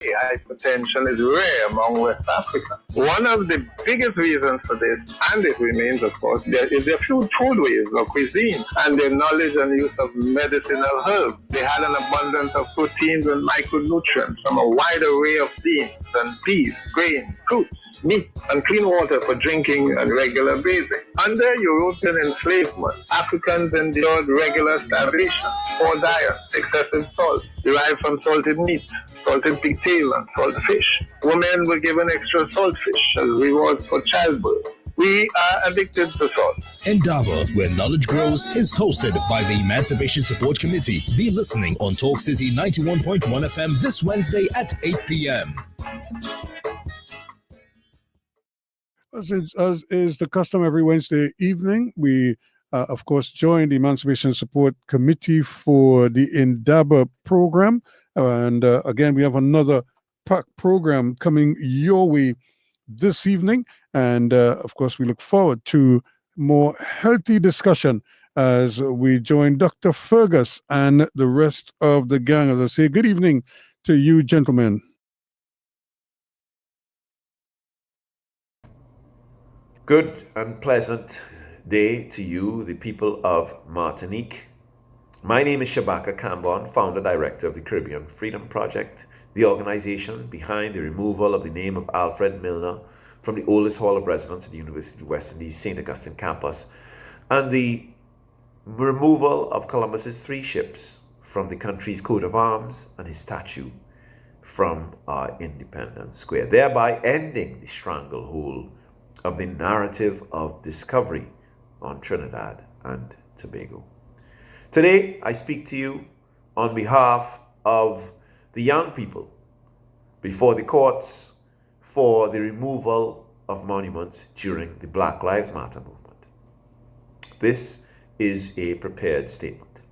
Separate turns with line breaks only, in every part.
Hypertension is rare among West Africa. One of the biggest reasons for this, and it remains, of course, is their foodways or cuisine and their knowledge and use of medicinal herbs. They had an abundance of proteins and micronutrients from a wide array of beans and peas, grains, fruits, meat, and clean water for drinking and regular bathing. Under European enslavement, Africans endured regular starvation, poor diet, excessive salt, derived from salted meat, salted pigtail, and salt fish. Women were given extra saltfish as rewards for childbirth. We are addicted to salt.
Indaba, where knowledge grows, is hosted by the Emancipation Support Committee. Be listening on Talk City 91.1 FM this Wednesday at 8 p.m.
As is the custom every Wednesday evening, we, of course, join the Emancipation Support Committee for the Indaba program. And again, we have another packed program coming your way this evening. And, of course, we look forward to more healthy discussion as we join Dr. Fergus and the rest of the gang. As I say, good evening to you, gentlemen.
Good and pleasant day to you, the people of Martinique. My name is Shabaka Kambon, founder director of the Caribbean Freedom Project, the organization behind the removal of the name of Alfred Milner from the oldest hall of residence at the University of the West Indies St. Augustine campus, and the removal of Columbus's 3 ships from the country's coat of arms and his statue from our Independence Square, thereby ending the stranglehold of the narrative of discovery on Trinidad and Tobago. Today, I speak to you on behalf of the young people before the courts for the removal of monuments during the Black Lives Matter movement. This is a prepared statement.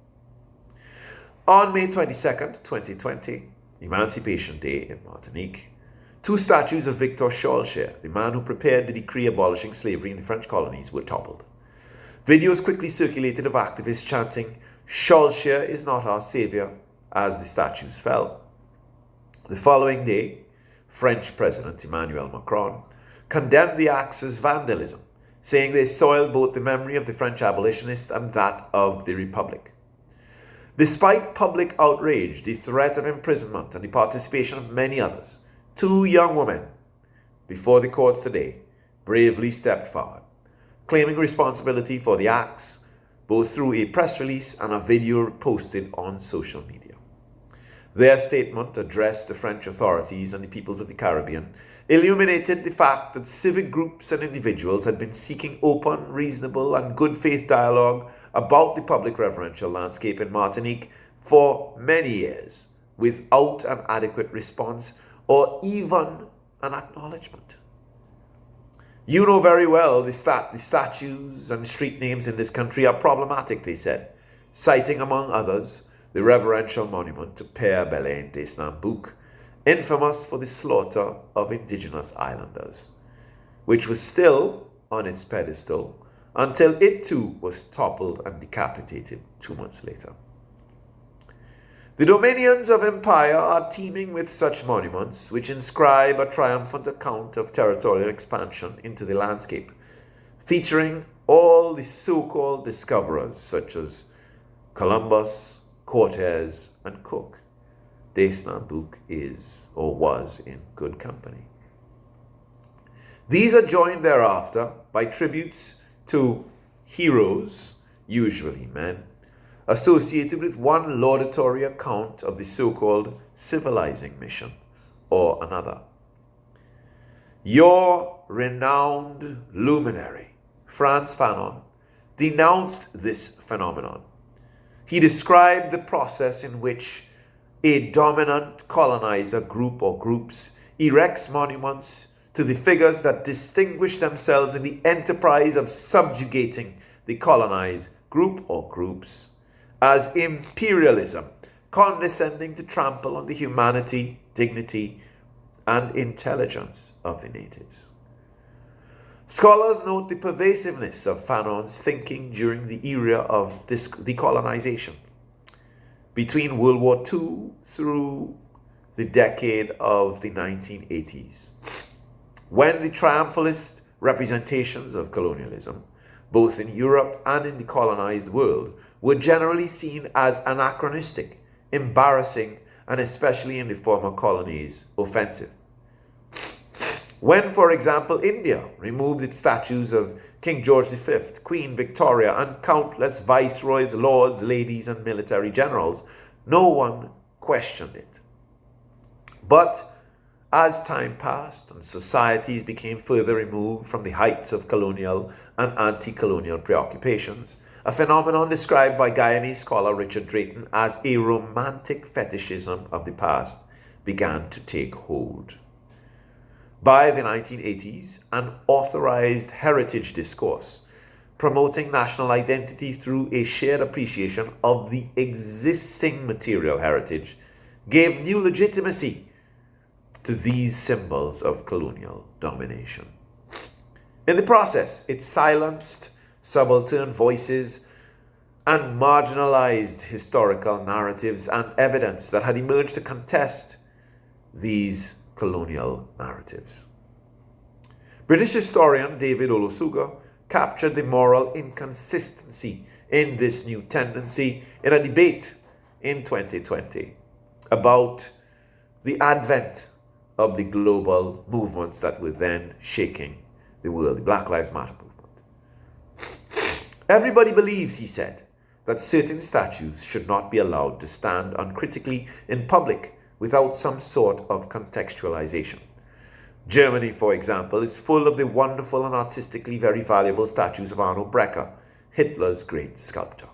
On May 22nd, 2020, Emancipation Day in Martinique, 2 statues of Victor Schœlcher, the man who prepared the decree abolishing slavery in the French colonies, were toppled. Videos quickly circulated of activists chanting, "Schœlcher is not our savior," as the statues fell. The following day, French President Emmanuel Macron condemned the acts as vandalism, saying they soiled both the memory of the French abolitionists and that of the Republic. Despite public outrage, the threat of imprisonment, and the participation of many others, 2 young women before the courts today bravely stepped forward, claiming responsibility for the acts, both through a press release and a video posted on social media. Their statement, addressed to French authorities and the peoples of the Caribbean, illuminated the fact that civic groups and individuals had been seeking open, reasonable, and good faith dialogue about the public reverential landscape in Martinique for many years, without an adequate response or even an acknowledgement. You know very well the statues and street names in this country are problematic, they said, citing among others the reverential monument to Père Bellein d'Esnambouc, infamous for the slaughter of indigenous islanders, which was still on its pedestal until it too was toppled and decapitated 2 months later. The dominions of empire are teeming with such monuments which inscribe a triumphant account of territorial expansion into the landscape, featuring all the so-called discoverers such as Columbus, Cortez, and Cook. D'Esnambouc is or was in good company. These are joined thereafter by tributes to heroes, usually men, associated with one laudatory account of the so-called civilizing mission or another. Your renowned luminary, Frantz Fanon, denounced this phenomenon. He described the process in which a dominant colonizer group or groups erects monuments to the figures that distinguish themselves in the enterprise of subjugating the colonized group or groups as imperialism, condescending to trample on the humanity, dignity, and intelligence of the natives. Scholars note the pervasiveness of Fanon's thinking during the era of decolonization. Between World War II through the decade of the 1980s, when the triumphalist representations of colonialism, both in Europe and in the colonized world, were generally seen as anachronistic, embarrassing, and especially in the former colonies, offensive. When, for example, India removed its statues of King George V, Queen Victoria, and countless viceroys, lords, ladies, and military generals, no one questioned it. But as time passed and societies became further removed from the heights of colonial and anti-colonial preoccupations, a phenomenon described by Guyanese scholar Richard Drayton as a romantic fetishism of the past began to take hold. By the 1980s, an authorized heritage discourse promoting national identity through a shared appreciation of the existing material heritage gave new legitimacy to these symbols of colonial domination. In the process, it silenced subaltern voices and marginalized historical narratives and evidence that had emerged to contest these colonial narratives. British historian David Olusoga captured the moral inconsistency in this new tendency in a debate in 2020 about the advent of the global movements that were then shaking the world, the Black Lives Matter movement. Everybody believes, he said, that certain statues should not be allowed to stand uncritically in public without some sort of contextualization. Germany, for example, is full of the wonderful and artistically very valuable statues of Arno Breker, Hitler's great sculptor.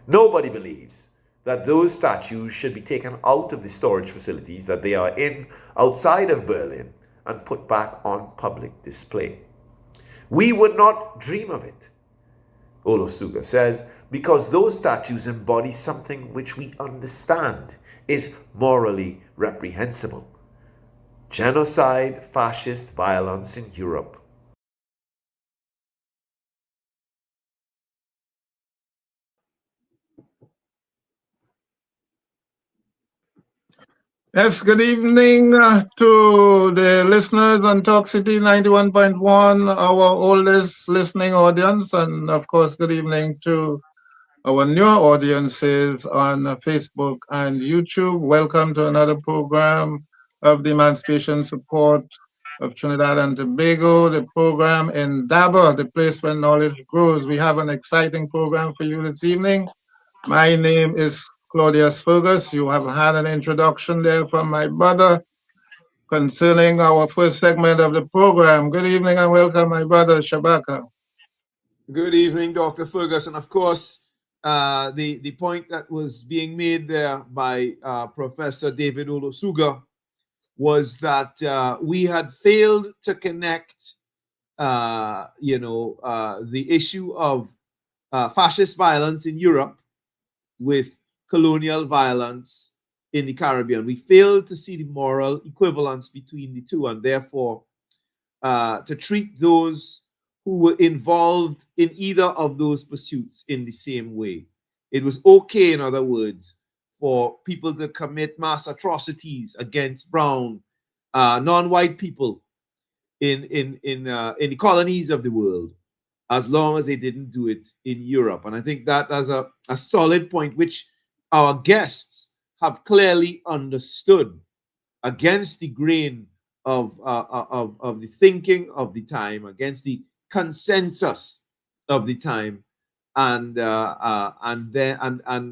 Nobody believes that those statues should be taken out of the storage facilities that they are in outside of Berlin and put back on public display. We would not dream of it, Olusoga says, because those statues embody something which we understand is morally reprehensible: genocide, fascist violence in Europe.
Yes, good evening to the listeners on Talk City 91.1, our oldest listening audience, and of course, good evening to our newer audiences on Facebook and YouTube. Welcome to another program of the Emancipation Support of Trinidad and Tobago, the program Indaba, the place where knowledge grows. We have an exciting program for you this evening. My name is Claudius Fergus. You have had an introduction there from my brother concerning our first segment of the program. Good evening and welcome, my brother Shabaka.
Good evening, Dr. Fergus. And of course, the point that was being made there by Professor David Olusoga was that we had failed to connect, the issue of fascist violence in Europe with colonial violence in the Caribbean. We failed to see the moral equivalence between the two, and therefore to treat those who were involved in either of those pursuits in the same way. It was okay, in other words, for people to commit mass atrocities against brown, non-white people in the colonies of the world, as long as they didn't do it in Europe. And I think that as a solid point, which our guests have clearly understood against the grain of the thinking of the time, against the consensus of the time, and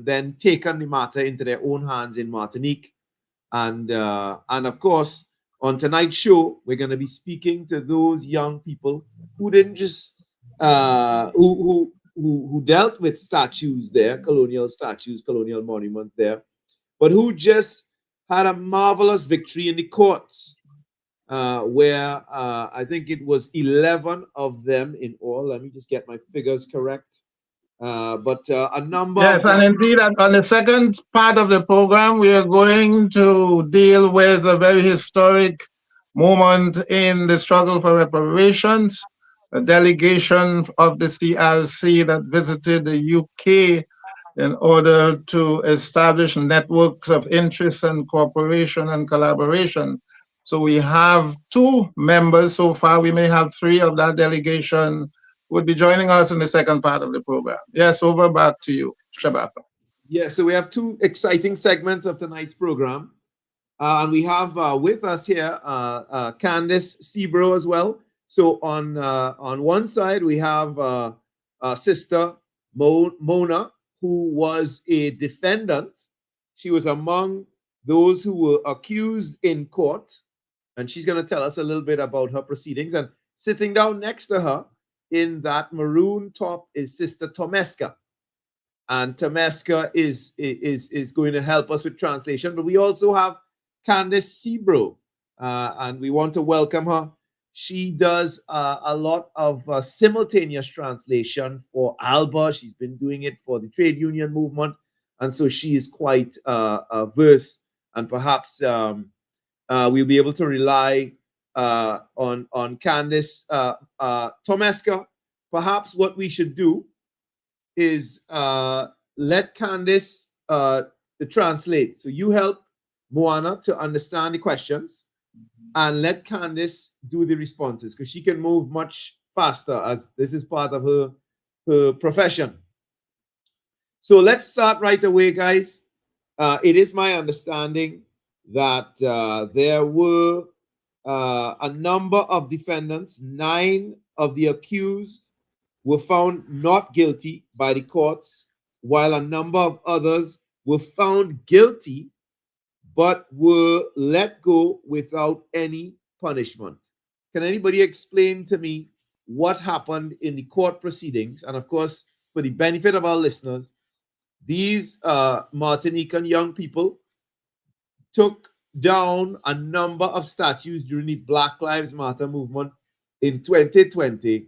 then taken the matter into their own hands in Martinique. And of course, on tonight's show, we're going to be speaking to those young people who didn't just who dealt with statues there, colonial statues, colonial monuments there, but who just had a marvelous victory in the courts, where I think it was 11 of them in all. Let me just get my figures correct. But a number.
Yes, and indeed, on the second part of the program, we are going to deal with a very historic moment in the struggle for reparations. A delegation of the CRC that visited the UK in order to establish networks of interest and cooperation and collaboration. So we have 2 members so far. We may have 3 of that delegation would be joining us in the second part of the program. Yes, over back to you, Shabaka.
Yeah, so we have 2 exciting segments of tonight's program. And we have with us here Candice Sebro as well. So on one side, we have Sister Mona, who was a defendant. She was among those who were accused in court. And she's going to tell us a little bit about her proceedings. And sitting down next to her in that maroon top is Sister Tomeska. And Tomeska is going to help us with translation. But we also have Candice Sebro, and we want to welcome her. She does a lot of simultaneous translation for ALBA. She's been doing it for the trade union movement. And so she is quite versed, and perhaps we'll be able to rely on Candice. Tomeska, perhaps what we should do is let Candice translate. So you help Moana to understand the questions and let Candice do the responses, because she can move much faster, as this is part of her profession. So let's start right away, guys. It is my understanding that there were a number of defendants. 9 of the accused were found not guilty by the courts, while a number of others were found guilty but were let go without any punishment. Can anybody explain to me what happened in the court proceedings? And of course, for the benefit of our listeners, these Martinican young people took down a number of statues during the Black Lives Matter movement in 2020,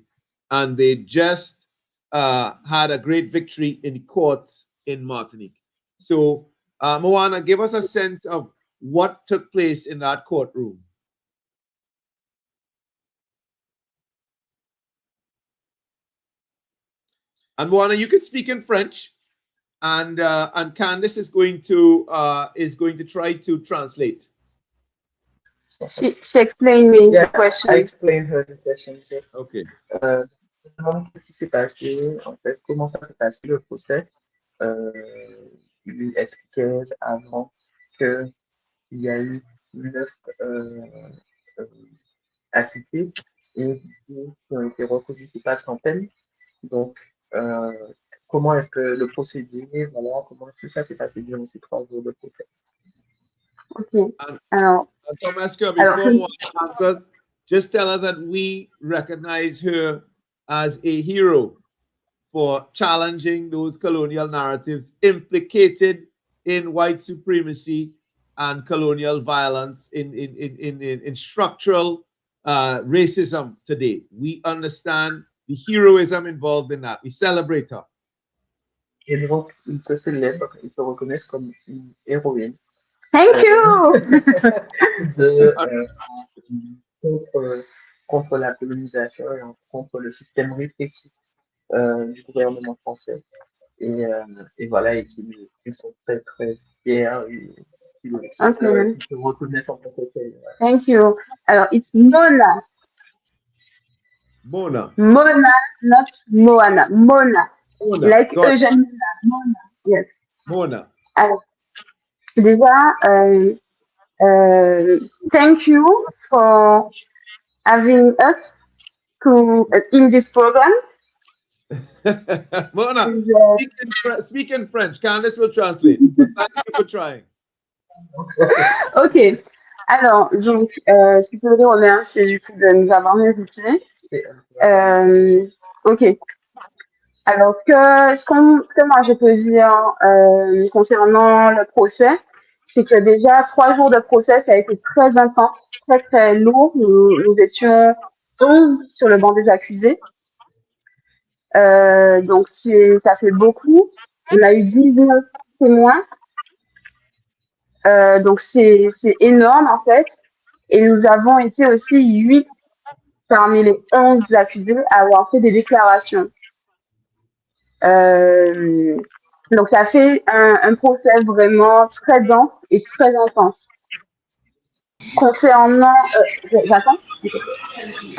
and they just had a great victory in the court in Martinique. So, Moana, give us a sense of what took place in that courtroom. And Moana, you can speak in French, and Candice is going to try to translate.
She explained me the question.
I explained her the question.
Okay.
Qu'est-ce qui s'est passé, en fait, comment ça s'est passé le procès. Il expliquait avant qu'il y a eu 9 accusés et qui ont été reconnus coupables sans peine. Donc, comment est-ce que le procédé, voilà, comment est-ce que ça s'est passé durant ces 3 jours de procès?
Okay. Alors,
Tomeska, before Moana answers, just tell her that we recognize her as a hero for challenging those colonial narratives implicated in white supremacy and colonial violence in structural racism today. We understand the heroism involved in that. We celebrate her.
Et donc, ils te célèbrent, ils te reconnaissent comme une héroïne.
Thank you!
Contre la colonisation et contre le système répressif du gouvernement français. Et voilà, et qui sont très, très fiers et qui se reconnaissent en tant que tels.
Thank you. Alors, it's Mona.
Mona.
Mona, not Moana. Mona.
Mona.
Like Eugène Mona. Yes.
Mona.
Alors, déjà, thank you for having us in this program.
Mona, speak in French. Candice will translate. But thank you for trying.
Ok. Alors, donc, je voudrais remercier du coup de nous avoir invités. Ok. Alors, ce que moi je peux dire concernant le procès, c'est que déjà 3 jours de procès, ça a été très intense, très très lourd. Nous étions 11 sur le banc des accusés. Donc ça fait beaucoup. On a eu 19 témoins. Donc c'est énorme en fait. Et nous avons été aussi 8 parmi les 11 accusés à avoir fait des déclarations. Donc, ça fait un procès vraiment très dense et très intense. Concernant, j'attends.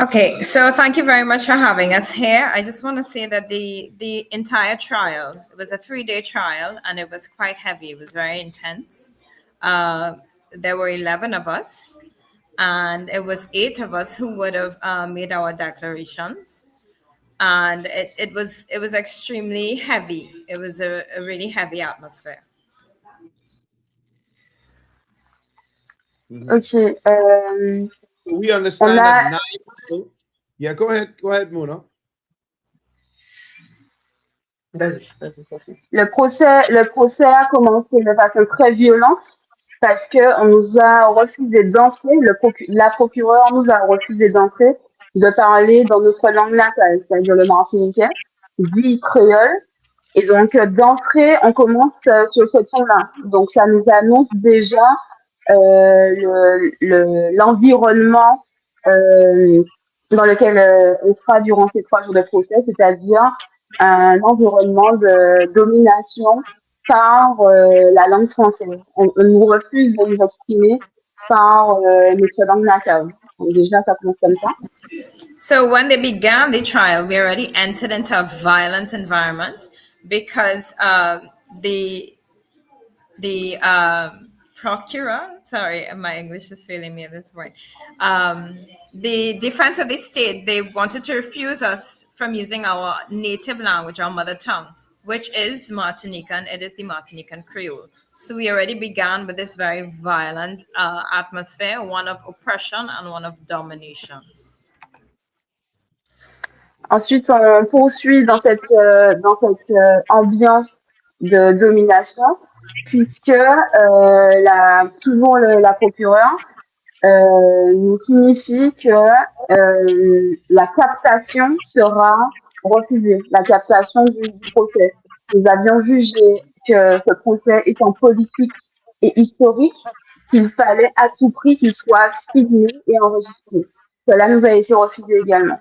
Okay, so thank you very much for having us here. I just want to say that the entire trial, it was a 3-day trial, and it was quite heavy. It was very intense. There were 11 of us, and it was 8 of us who would have made our declarations. And it was extremely heavy. It was a really heavy atmosphere.
Okay.
We understand that 9 people. Yeah, go ahead, Mona.
Le procès a commencé de façon très violente parce que on nous a refusé d'entrer, la procureure nous a refusé d'entrer, de parler dans notre langue natale, c'est-à-dire le martiniquais, dit créole. Et donc, d'entrée, on commence sur ce ton-là. Donc, ça nous annonce déjà l'environnement dans lequel on sera durant ces 3 jours de procès, c'est-à-dire un environnement de domination par la langue française. On nous refuse de nous exprimer par notre langue natale. Donc déjà, ça commence comme ça.
So when they began the trial, we already entered into a violent environment because the procurer, sorry, my English is failing me at this point. The defense of the state, they wanted to refuse us from using our native language, our mother tongue, which is Martinican. It is the Martinican Creole. So we already began with this very violent atmosphere, one of oppression and one of domination.
Ensuite, on poursuit dans cette ambiance de domination, puisque toujours la procureure nous signifie que la captation sera refusée, la captation du procès. Nous avions jugé que ce procès étant politique et historique, qu'il fallait à tout prix qu'il soit filmé et enregistré. Cela nous a été refusé également.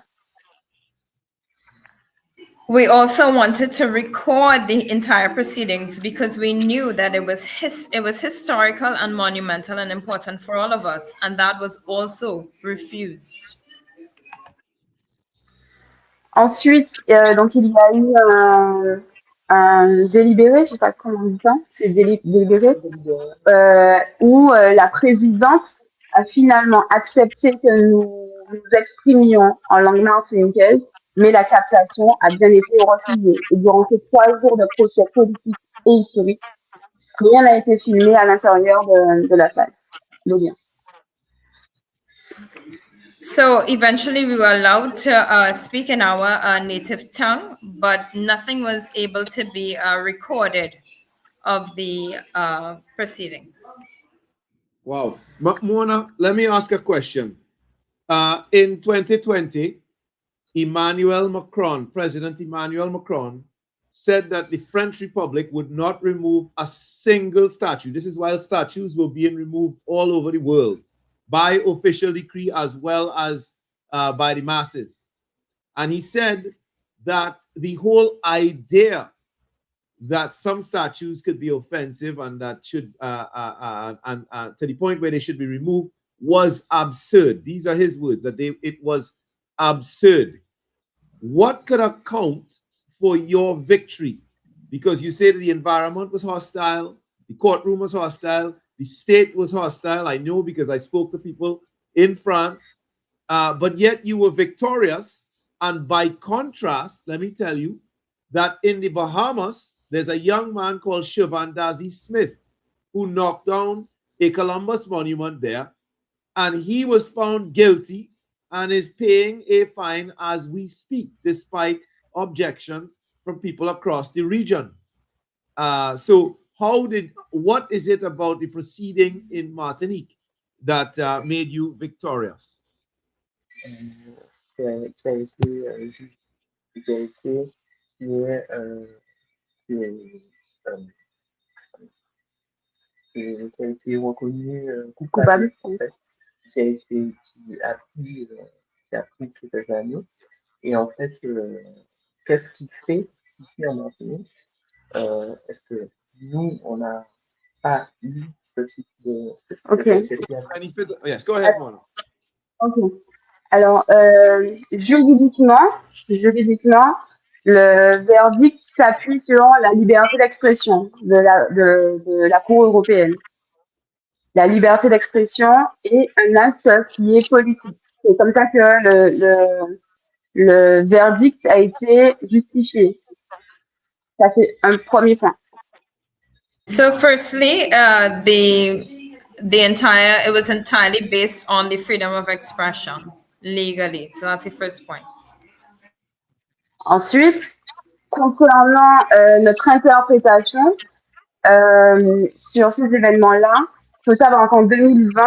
We also wanted to record the entire proceedings because we knew that it was historical and monumental and important for all of us, and that was also refused.
Ensuite, donc il y a eu un délibéré, je sais pas comment on dit ça, c'est délibéré, où la présidente a finalement accepté que nous exprimions en langue martiniquaise, mais la captation a bien été refusée. Et durant ces 3 jours de procès politique et historique, rien n'a été filmé à l'intérieur de la salle d'audience.
So eventually we were allowed to speak in our native tongue, but nothing was able to be recorded of the proceedings.
Wow. Mona, let me ask a question. In 2020, President Emmanuel Macron, said that the French Republic would not remove a single statue. This is while statues were being removed all over the world by official decree as well as by the masses. And he said that the whole idea that some statues could be offensive and that should, to the point where they should be removed, was absurd. These are his words, that it was absurd. What could account for your victory? Because you say that the environment was hostile, the courtroom was hostile, the state was hostile. I know because I spoke to people in France, but yet you were victorious. And by contrast, let me tell you that in the Bahamas, there's a young man called Dazi Smith who knocked down a Columbus monument there, and he was found guilty and is paying a fine as we speak, despite objections from people across the region. So what is it about the proceeding in Martinique that made you victorious?
Qui a été reconnu coupable, en fait, qui a pris quelques années. Et en fait, qu'est-ce qu'il fait ici en Martinique? est-ce que nous, on n'a pas eu ce type de
Ok.
Yes, go ahead, Mona.
Ok. Alors, juridiquement, le verdict s'appuie sur la liberté d'expression de la Cour européenne. La liberté d'expression est un acte qui est politique. C'est comme ça que le verdict a été justifié. Ça, c'est un premier point.
So firstly, it was entirely based on the freedom of expression legally. So that's the first point.
Ensuite, concernant notre interprétation sur ces événements-là, il faut savoir qu'en 2020,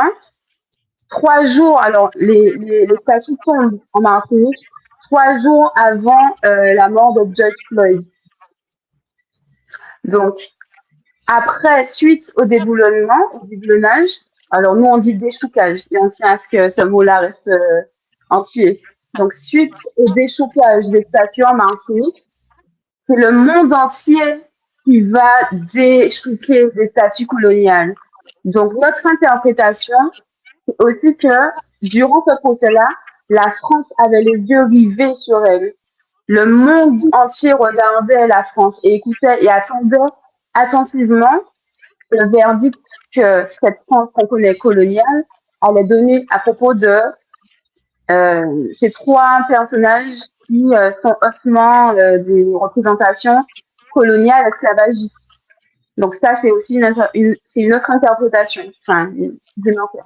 3 jours, alors les statuts tombent en Martinique 3 jours avant la mort de George Floyd. Donc, après, suite au déboulonnage, alors nous on dit déchoucage, et on tient à ce que ce mot-là reste entier. Donc, suite au déchoucage des statues en Martinique, c'est le monde entier qui va déchouquer des statues coloniales. Donc, notre interprétation, c'est aussi que durant ce procès-là, la France avait les yeux rivés sur elle. Le monde entier regardait la France et écoutait et attendait attentivement le verdict que cette France qu'on connaît coloniale allait donner à propos de ces 3 personnages qui sont hautement des représentations coloniales esclavagistes. Donc ça, c'est aussi une autre interprétation, enfin, une dimension.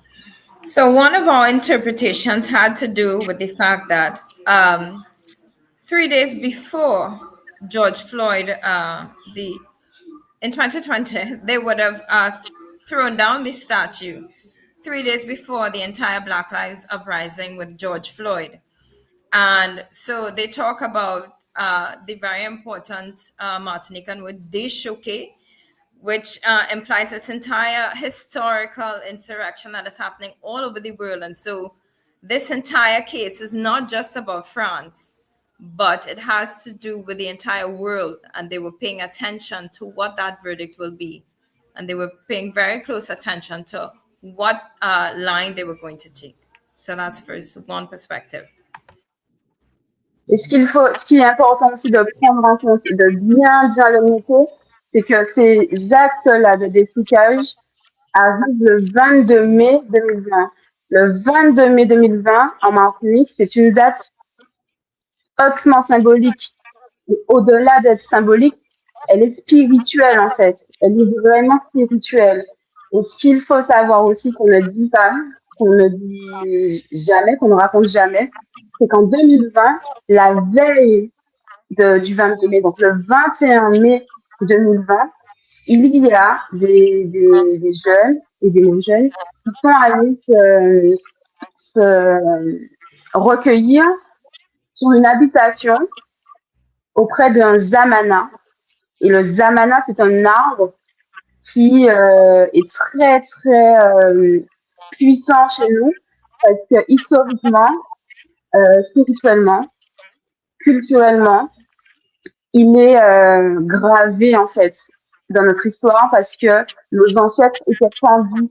So one of our interpretations had to do with the fact that 3 days before George Floyd, in 2020, they would have thrown down the statue 3 days before the entire Black Lives Uprising with George Floyd. And so they talk about the very important Martinican word déchouquer, which implies its entire historical insurrection that is happening all over the world. And so this entire case is not just about France, but it has to do with the entire world. And they were paying attention to what that verdict will be. And they were paying very close attention to what line they were going to take. So that's first one perspective.
Et ce qui est important aussi de prendre en compte et de bien le noter, c'est que ces actes-là de déchouquage arrivent le 22 mai 2020. Le 22 mai 2020, en Martinique, c'est une date hautement symbolique. Et au-delà d'être symbolique, elle est spirituelle en fait. Elle est vraiment spirituelle. Et ce qu'il faut savoir aussi qu'on ne dit pas, qu'on ne dit jamais, qu'on ne raconte jamais, c'est qu'en 2020, la veille du 22 mai, donc le 21 mai 2020, il y a des jeunes et des moins jeunes qui sont allés se recueillir sur une habitation auprès d'un zamana. Et le zamana, c'est un arbre qui est très, très puissant chez nous parce que historiquement, spirituellement, culturellement, il est gravé en fait dans notre histoire parce que nos ancêtres étaient pendus,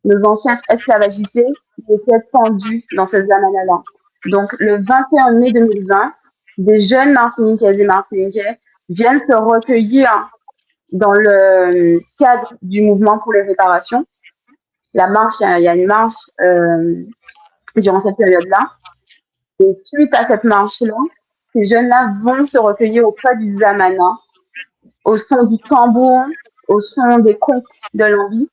nos ancêtres esclavagisés étaient pendus dans ce zamana-là. Donc le 21 mai 2020, des jeunes Martiniquaises et Martiniquais viennent se recueillir dans le cadre du mouvement pour les réparations. La marche, il y a une marche durant cette période-là. Et suite à cette marche-là, ces jeunes-là vont se recueillir auprès du zamana, au son du tambour, au son des contes de l'envie.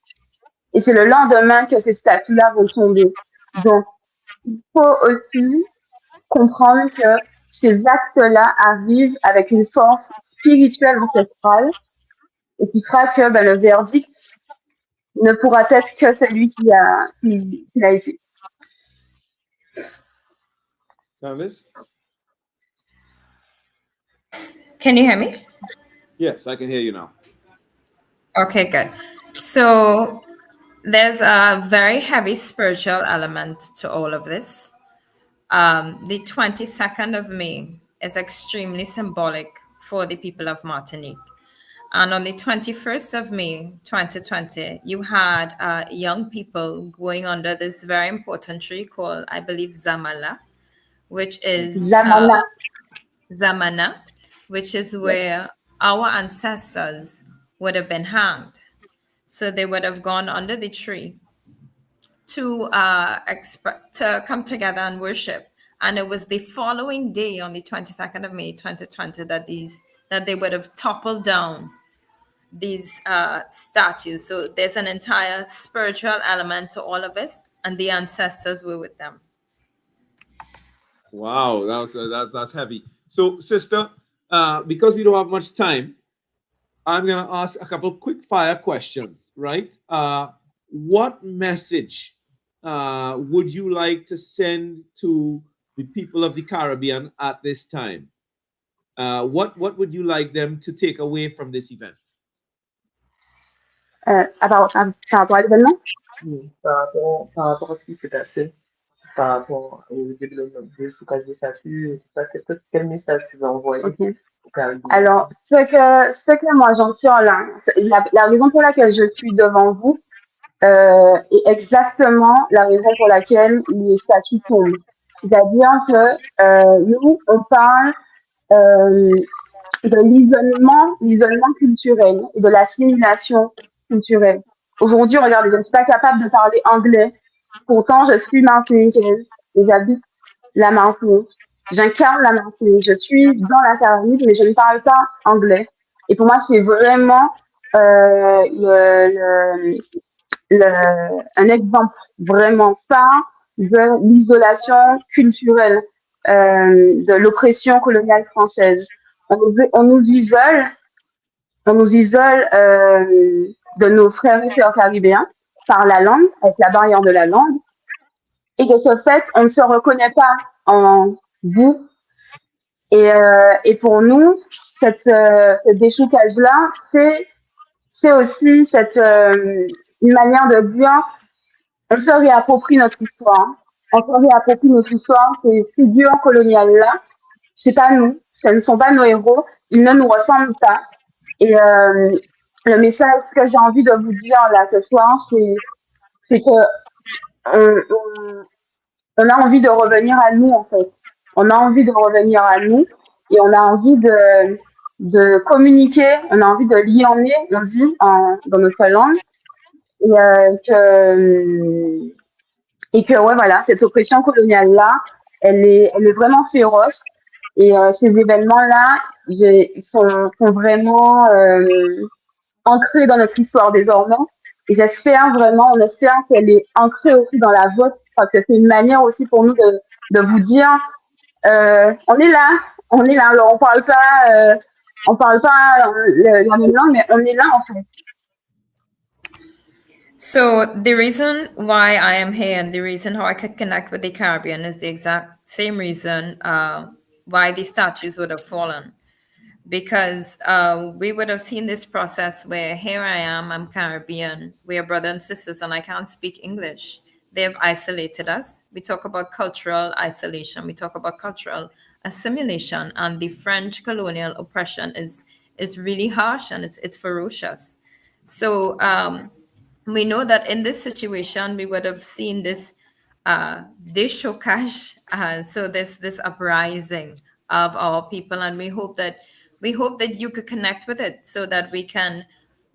Et c'est le lendemain que ces statues-là vont tomber. Donc, il faut aussi comprendre que ces actes-là arrivent avec une force spirituelle ancestrale et qui fera que le verdict ne pourra être que celui qui l'a été.
Thomas?
Can you hear me?
Yes, I can hear you now.
Okay, good. So there's a very heavy spiritual element to all of this. The 22nd of May is extremely symbolic for the people of Martinique. And on the 21st of May, 2020, you had young people going under this very important tree called, I believe, Zamala, which is Zamana, which is where our ancestors would have been hanged. So they would have gone under the tree to come together and worship. And it was the following day, on the 22nd of May, 2020, that they would have toppled down these statues. So there's an entire spiritual element to all of this, and the ancestors were with them.
Wow, that's heavy. So, sister, because we don't have much time, I'm going to ask a couple quick fire questions, right? What message would you like to send to the people of the Caribbean at this time? What would you like them to take away from this event?
Par rapport à l'événement?
Par rapport à ce qui s'est passé, par rapport au déstockage des statues, quel message tu veux envoyer au Caribéen?
Alors, ce que moi j'en tire là, la raison pour laquelle je suis devant vous est exactement la raison pour laquelle les statues tombent. C'est-à-dire que nous, on parle de l'isolement culturel et de l'assimilation culturelle. Aujourd'hui, regardez, je ne suis pas capable de parler anglais. Pourtant, je suis martiniquaise et j'habite la Martinique. J'incarne la Martinique. Je suis dans la Caraïbe, mais je ne parle pas anglais. Et pour moi, c'est vraiment un exemple vraiment phare de l'isolation culturelle, de l'oppression coloniale française. On nous isole de nos frères et sœurs caribéens par la langue, avec la barrière de la langue, et de ce fait, on ne se reconnaît pas en vous. Et pour nous, ce déchoucage-là, c'est aussi une manière de dire, on se réapproprie notre histoire. On se réapproprie notre histoire, ces figures coloniales-là, c'est pas nous, ce ne sont pas nos héros, ils ne nous ressemblent pas. Et le message que j'ai envie de vous dire là ce soir, c'est que on a envie de revenir à nous en fait. On a envie de revenir à nous et on a envie de communiquer, on a envie de lier en nez, on dit dans notre langue, et que ouais voilà, cette oppression coloniale là, elle est vraiment féroce. Et ces événements-là, ils sont vraiment ancrés dans notre histoire désormais. Et on espère qu'elle est ancrée aussi dans la vôtre, parce que c'est une manière aussi pour nous de vous dire, on est là. Alors on parle pas la même langue, mais on est là en fait.
So the reason why I am here and the reason how I could connect with the Caribbean is the exact same reason why the statues would have fallen. Because we would have seen this process where here I am, I'm Caribbean, we are brothers and sisters, and I can't speak English. They have isolated us. We talk about cultural isolation. We talk about cultural assimilation, and the French colonial oppression is really harsh and it's ferocious. So we know that in this situation, we would have seen this showcash, so this uprising of our people, and we hope that you could connect with it so that we can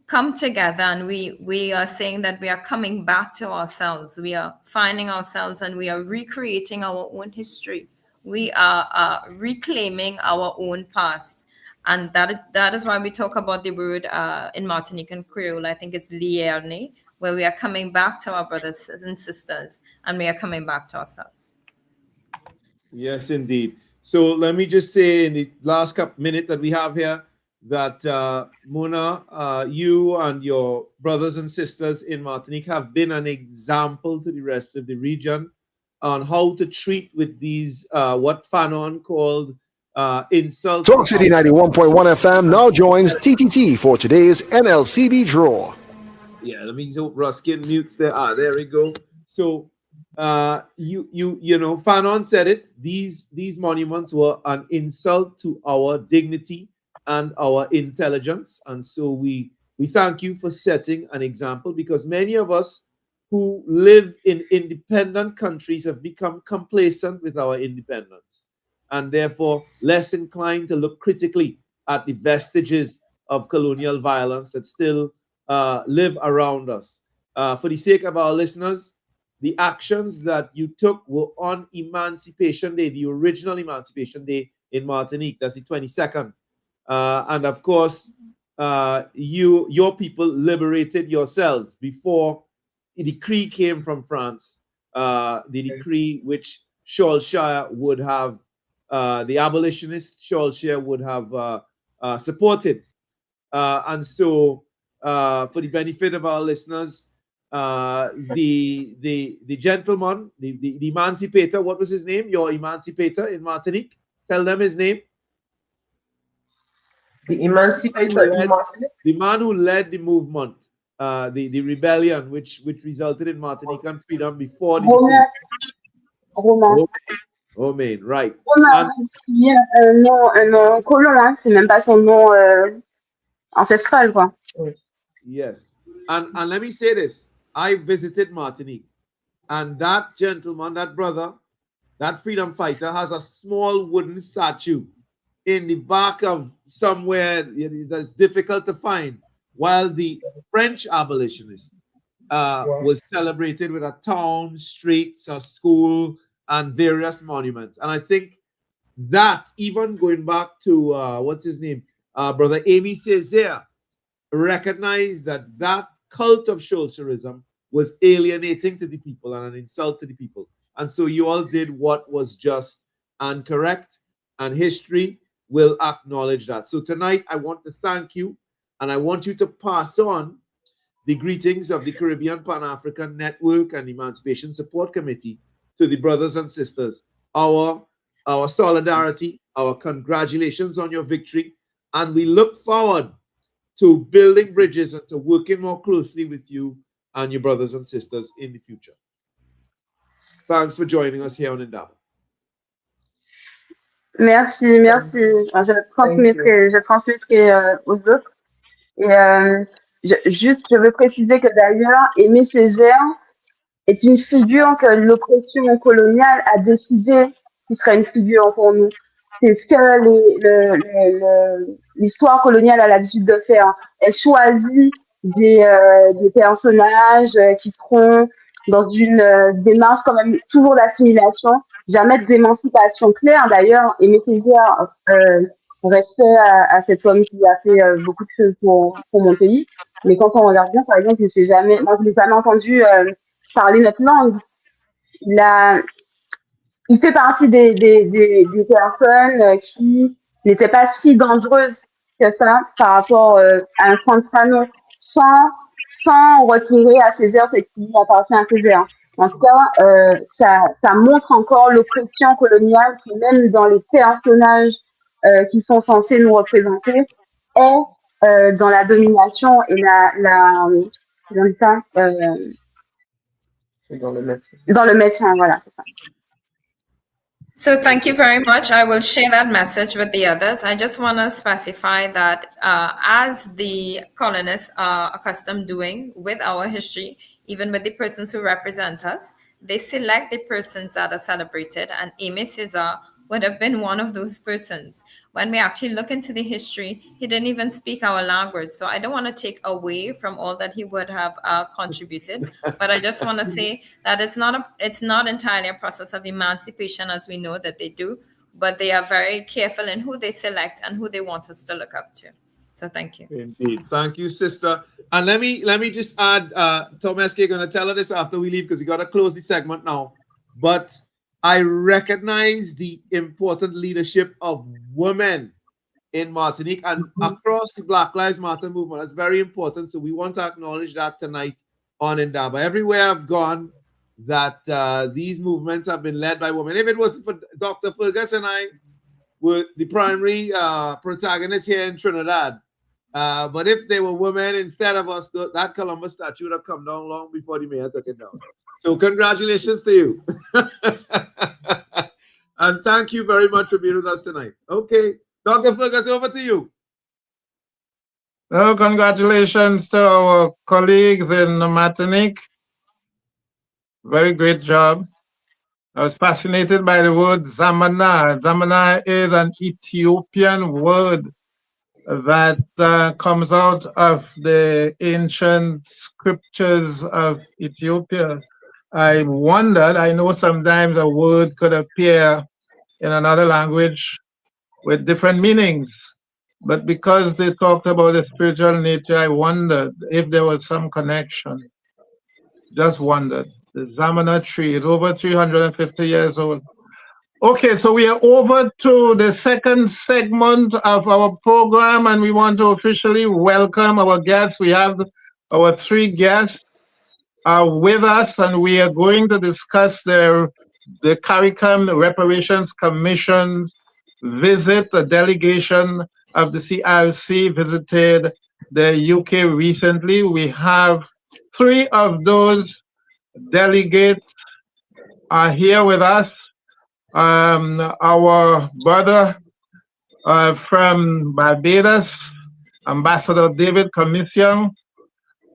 come together, and we are saying that we are coming back to ourselves. We are finding ourselves and we are recreating our own history. We are reclaiming our own past. And that is why we talk about the word in Martinican Creole, I think it's lierne, where we are coming back to our brothers and sisters and we are coming back to ourselves.
Yes, indeed. So let me just say in the last minute that we have here that Mona, you and your brothers and sisters in Martinique have been an example to the rest of the region on how to treat with these, what Fanon called insults.
Talk City 91.1 FM now joins TTT for today's NLCB draw.
Yeah, let me hope Ruskin mutes there. There we go. So you know, Fanon said it. These monuments were an insult to our dignity and our intelligence. And so we thank you for setting an example, because many of us who live in independent countries have become complacent with our independence, and therefore less inclined to look critically at the vestiges of colonial violence that still live around us. For the sake of our listeners, the actions that you took were on Emancipation Day, the original Emancipation Day in Martinique. That's the 22nd. And of course, your people liberated yourselves before the decree came from France, the decree which Shropshire would have, the abolitionist Shropshire would have supported. And so, for the benefit of our listeners, the gentleman, the emancipator, what was his name? Your emancipator in Martinique? Tell them his name.
The emancipator in Martinique?
The man who led the movement, the rebellion, which resulted in Martinican freedom before the Romain, right.
Romain, nom colon, hein, c'est même pas son nom ancestral, quoi.
Yes. And let me say this. I visited Martinique, and that gentleman, that brother, that freedom fighter has a small wooden statue in the back of somewhere that's difficult to find, while the French abolitionist was celebrated with a town, streets, a school, and various monuments. And I think that, even going back to, what's his name, Brother Amy Césaire, recognized that cult of Shropshireism was alienating to the people and an insult to the people. And so you all did what was just and correct, and history will acknowledge that. So tonight, I want to thank you, and I want you to pass on the greetings of the Caribbean Pan-African Network and Emancipation Support Committee to the brothers and sisters. Our solidarity, our congratulations on your victory, and we look forward to building bridges and to working more closely with you and your brothers and sisters in the future. Thanks for joining us here on Indaba.
Merci. Je transmettrai aux autres. Et je veux préciser que d'ailleurs, Aimé Césaire est une figure que l'oppression coloniale a décidé qui serait une figure pour nous. C'est ce que l'histoire coloniale a l'habitude de faire. Elle choisit des personnages qui seront dans une démarche quand même toujours d'assimilation, jamais d'émancipation claire. D'ailleurs, Aimé Césaire, respect à cet homme qui a fait beaucoup de choses pour mon pays. Mais quand on regarde bien, par exemple, je l'ai jamais entendu parler notre langue. Il fait partie des personnes qui n'étaient pas si dangereuses que ça par rapport à un Franciscain, sans retirer à Césaire ce qui appartient à Césaire. En tout cas, ça montre encore l'oppression coloniale qui, même dans les personnages qui sont censés nous représenter, est dans la domination et dans le maintien, voilà, c'est ça.
So thank you very much. I will share that message with the others. I just want to specify that as the colonists are accustomed doing with our history, even with the persons who represent us, they select the persons that are celebrated, and Aimé Césaire would have been one of those persons. When we actually look into the history, he didn't even speak our language. So I don't want to take away from all that he would have contributed, but I just want to say that it's not entirely a process of emancipation as we know that they do, but they are very careful in who they select and who they want us to look up to. So thank you.
Indeed. Thank you, sister. And let me just add, Tomeska, you're going to tell her this after we leave because we got to close the segment now. But I recognize the important leadership of women in Martinique and across the Black Lives Matter movement. That's very important. So we want to acknowledge that tonight on Indaba. Everywhere I've gone, that these movements have been led by women. If it wasn't for Dr. Fergus and I, were the primary protagonists here in Trinidad. But if they were women instead of us, that Columbus statue would have come down long before the mayor took it down. So congratulations to you. And thank you very much for being with us tonight. Okay, Dr. Fergus, over to you.
No, congratulations to our colleagues in Martinique. Very great job. I was fascinated by the word Zamana. Zamana is an Ethiopian word that comes out of the ancient scriptures of Ethiopia. I wondered, I know sometimes a word could appear in another language with different meanings, but because they talked about the spiritual nature, I wondered if there was some connection. Just wondered. The Zamana tree is over 350 years old. Okay, so we are over to the second segment of our program, and we want to officially welcome our guests. We have our three guests with us, and we are going to discuss the CARICOM Reparations Commission's visit. The delegation of the CRC visited the UK recently. We have three of those delegates are here with us. Our brother from Barbados, Ambassador David Comissiong,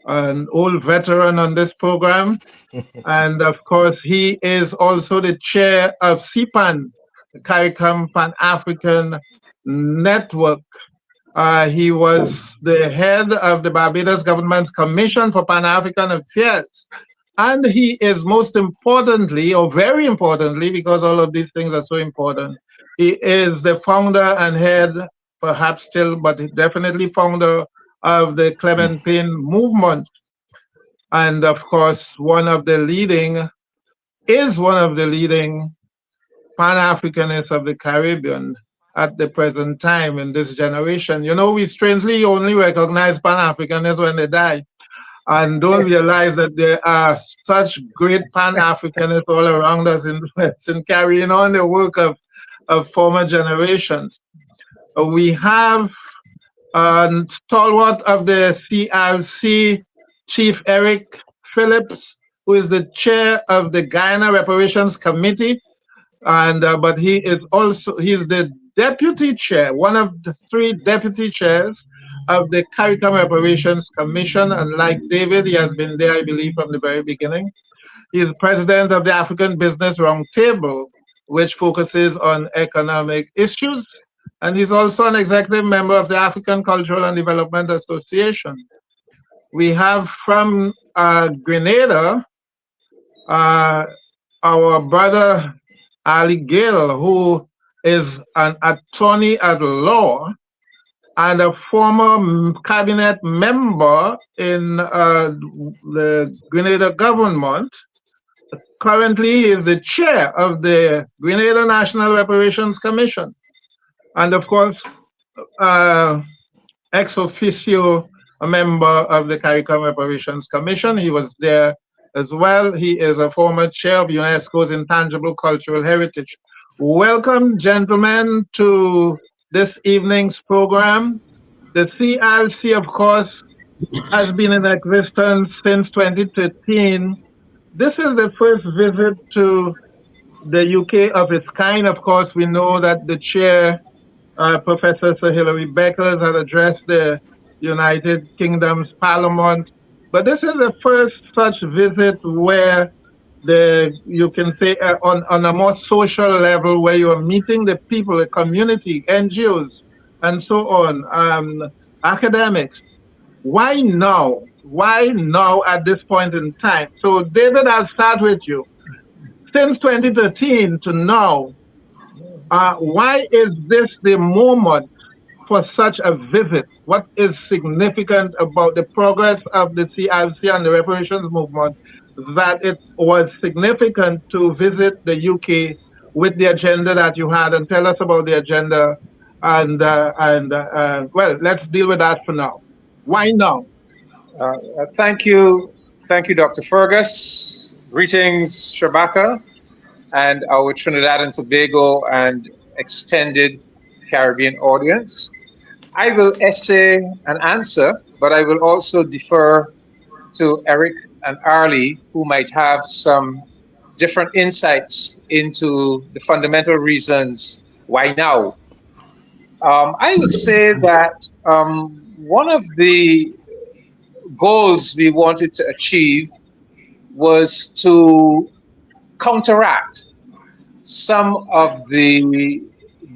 an old veteran on this program. And of course, he is also the chair of CPAN, the CARICOM Pan-African Network. He was the head of the Barbados Government Commission for Pan-African Affairs. And he is most importantly, or very importantly, because all of these things are so important, he is the founder and head, perhaps still, but definitely founder of the Clement Payne movement. And of course, one of the leading Pan-Africanists of the Caribbean at the present time in this generation. You know, we strangely only recognize Pan-Africanists when they die, and don't realize that there are such great Pan-Africanists all around us in the West and carrying on the work of former generations. We have a stalwart of the CRC, Chief Eric Phillips, who is the chair of the Guyana Reparations Committee, and but he's the deputy chair, one of the three deputy chairs of the CARICOM Reparations Commission, and like David, he has been there, I believe, from the very beginning. He is president of the African Business Roundtable, which focuses on economic issues, and he's also an executive member of the African Cultural and Development Association. We have from Grenada, our brother Arley Gill, who is an attorney at law and a former cabinet member in the Grenada government. Currently, he is the chair of the Grenada National Reparations Commission. And of course, ex officio, a member of the CARICOM Reparations Commission. He was there as well. He is a former chair of UNESCO's Intangible Cultural Heritage. Welcome, gentlemen, to this evening's program. The CRC, of course, has been in existence since 2013. This is the first visit to the UK of its kind. Of course, we know that the chair, Professor Sir Hilary Beckles, had addressed the United Kingdom's Parliament. But this is the first such visit where you can say on a more social level, where you are meeting the people, the community, NGOs, and so on, academics. Why now? Why now at this point in time? So David, I'll start with you. Since 2013 to now, why is this the moment for such a visit? What is significant about the progress of the CRC and the reparations movement that it was significant to visit the UK with the agenda that you had? And tell us about the agenda. And well, let's deal with that for now. Why now?
Thank you, Dr. Fergus. Greetings, Shabaka, and our Trinidad and Tobago and extended Caribbean audience. I will essay an answer, but I will also defer to Eric and Arley, who might have some different insights into the fundamental reasons why now. I would say that one of the goals we wanted to achieve was to counteract some of the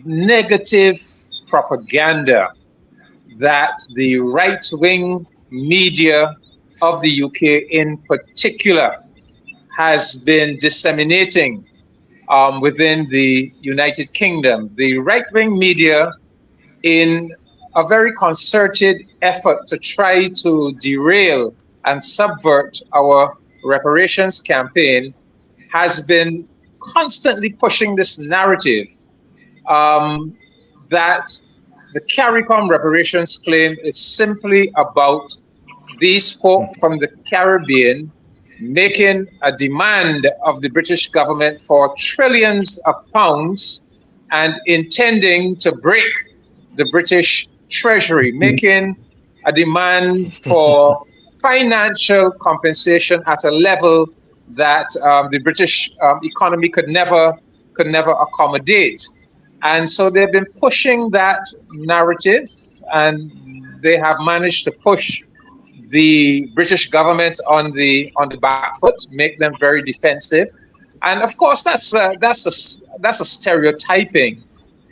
negative propaganda that the right-wing media of the UK in particular has been disseminating within the United Kingdom. The right-wing media, in a very concerted effort to try to derail and subvert our reparations campaign, has been constantly pushing this narrative that the CARICOM reparations claim is simply about these folk from the Caribbean making a demand of the British government for trillions of pounds and intending to break the British Treasury, making a demand for financial compensation at a level that the British economy could never accommodate. And so they've been pushing that narrative, and they have managed to push the British government on the back foot, make them very defensive. And of course, that's a stereotyping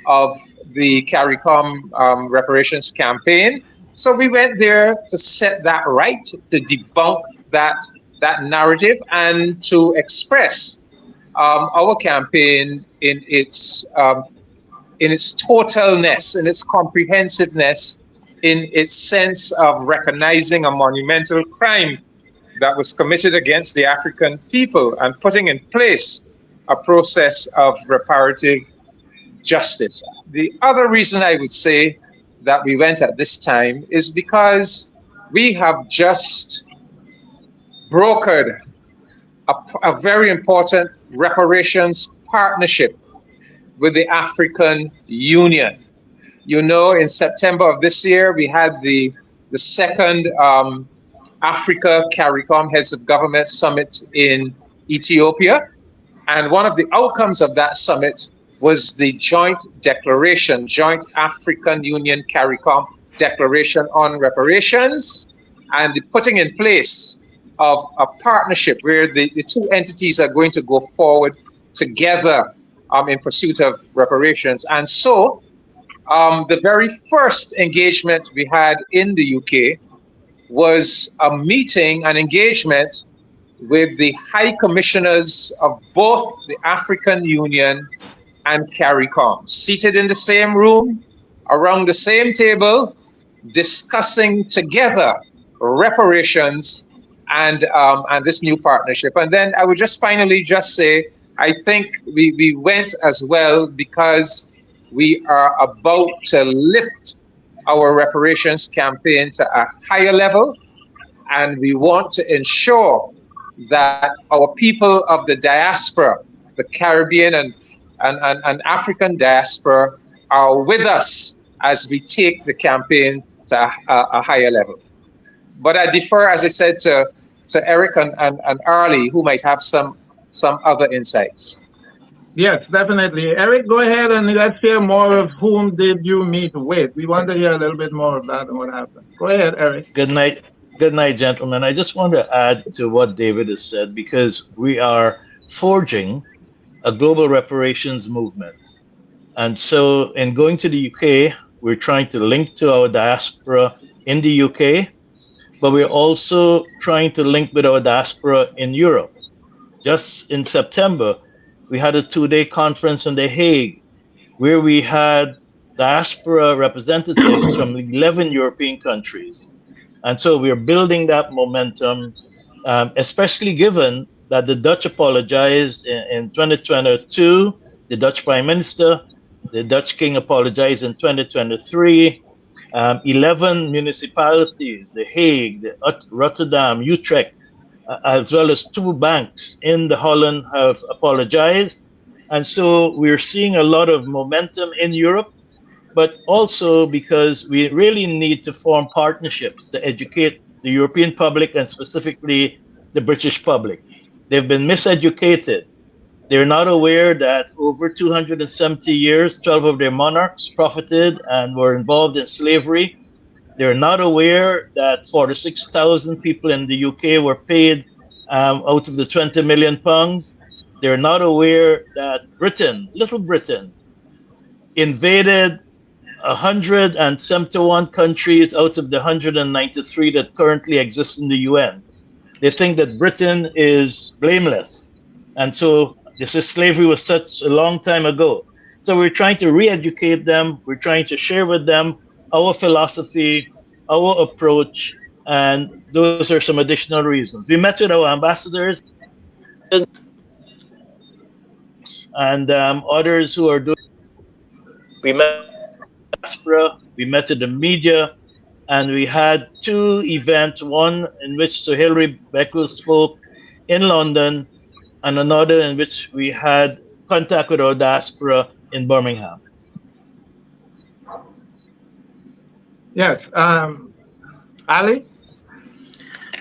of the CARICOM reparations campaign. So we went there to set that right, to debunk that narrative, and to express our campaign in its totalness, in its comprehensiveness, in its sense of recognizing a monumental crime that was committed against the African people and putting in place a process of reparative justice. The other reason I would say that we went at this time is because we have just brokered a very important reparations partnership with the African Union. You know, in September of this year, we had the second Africa CARICOM Heads of Government Summit in Ethiopia. And one of the outcomes of that summit was the joint declaration, Joint African Union CARICOM Declaration on Reparations, and the putting in place of a partnership where the two entities are going to go forward together in pursuit of reparations. And so the very first engagement we had in the UK was a meeting, an engagement with the High Commissioners of both the African Union and CARICOM, seated in the same room, around the same table, discussing together reparations and this new partnership. And then I would just finally just say, I think we went as well because we are about to lift our reparations campaign to a higher level, and we want to ensure that our people of the diaspora, the Caribbean and African diaspora, are with us as we take the campaign to a higher level. But I defer, as I said, to Eric and Arley, who might have some other insights.
Yes, definitely. Eric, go ahead and let's hear more of whom did you meet with. We want to hear a little bit more of that and what happened. Go ahead, Eric.
Good night. Good night, gentlemen. I just want to add to what David has said, because we are forging a global reparations movement. And so in going to the UK, we're trying to link to our diaspora in the UK, but we're also trying to link with our diaspora in Europe. Just in September, we had a 2-day conference in The Hague where we had diaspora representatives from 11 European countries. And so we're building that momentum, especially given that the Dutch apologized in 2022, the Dutch Prime Minister, the Dutch King apologized in 2023, 11 municipalities, The Hague, Rotterdam, Utrecht, as well as 2 banks in the Holland have apologized. And so we're seeing a lot of momentum in Europe, but also because we really need to form partnerships to educate the European public and specifically the British public. They've been miseducated. They're not aware that over 270 years, 12 of their monarchs profited and were involved in slavery. They're not aware that 46,000 people in the UK were paid out of the 20 million pounds. They're not aware that Britain, Little Britain, invaded 171 countries out of the 193 that currently exist in the UN. They think that Britain is blameless. And so this is slavery was such a long time ago. So we're trying to re-educate them. We're trying to share with them our philosophy, our approach, and those are some additional reasons. We met with our ambassadors and others who are doing. We met diaspora, we met with the media, and we had two events, one in which Sir Hilary Beckles spoke in London, and another in which we had contact with our diaspora in Birmingham.
Yes, Ali?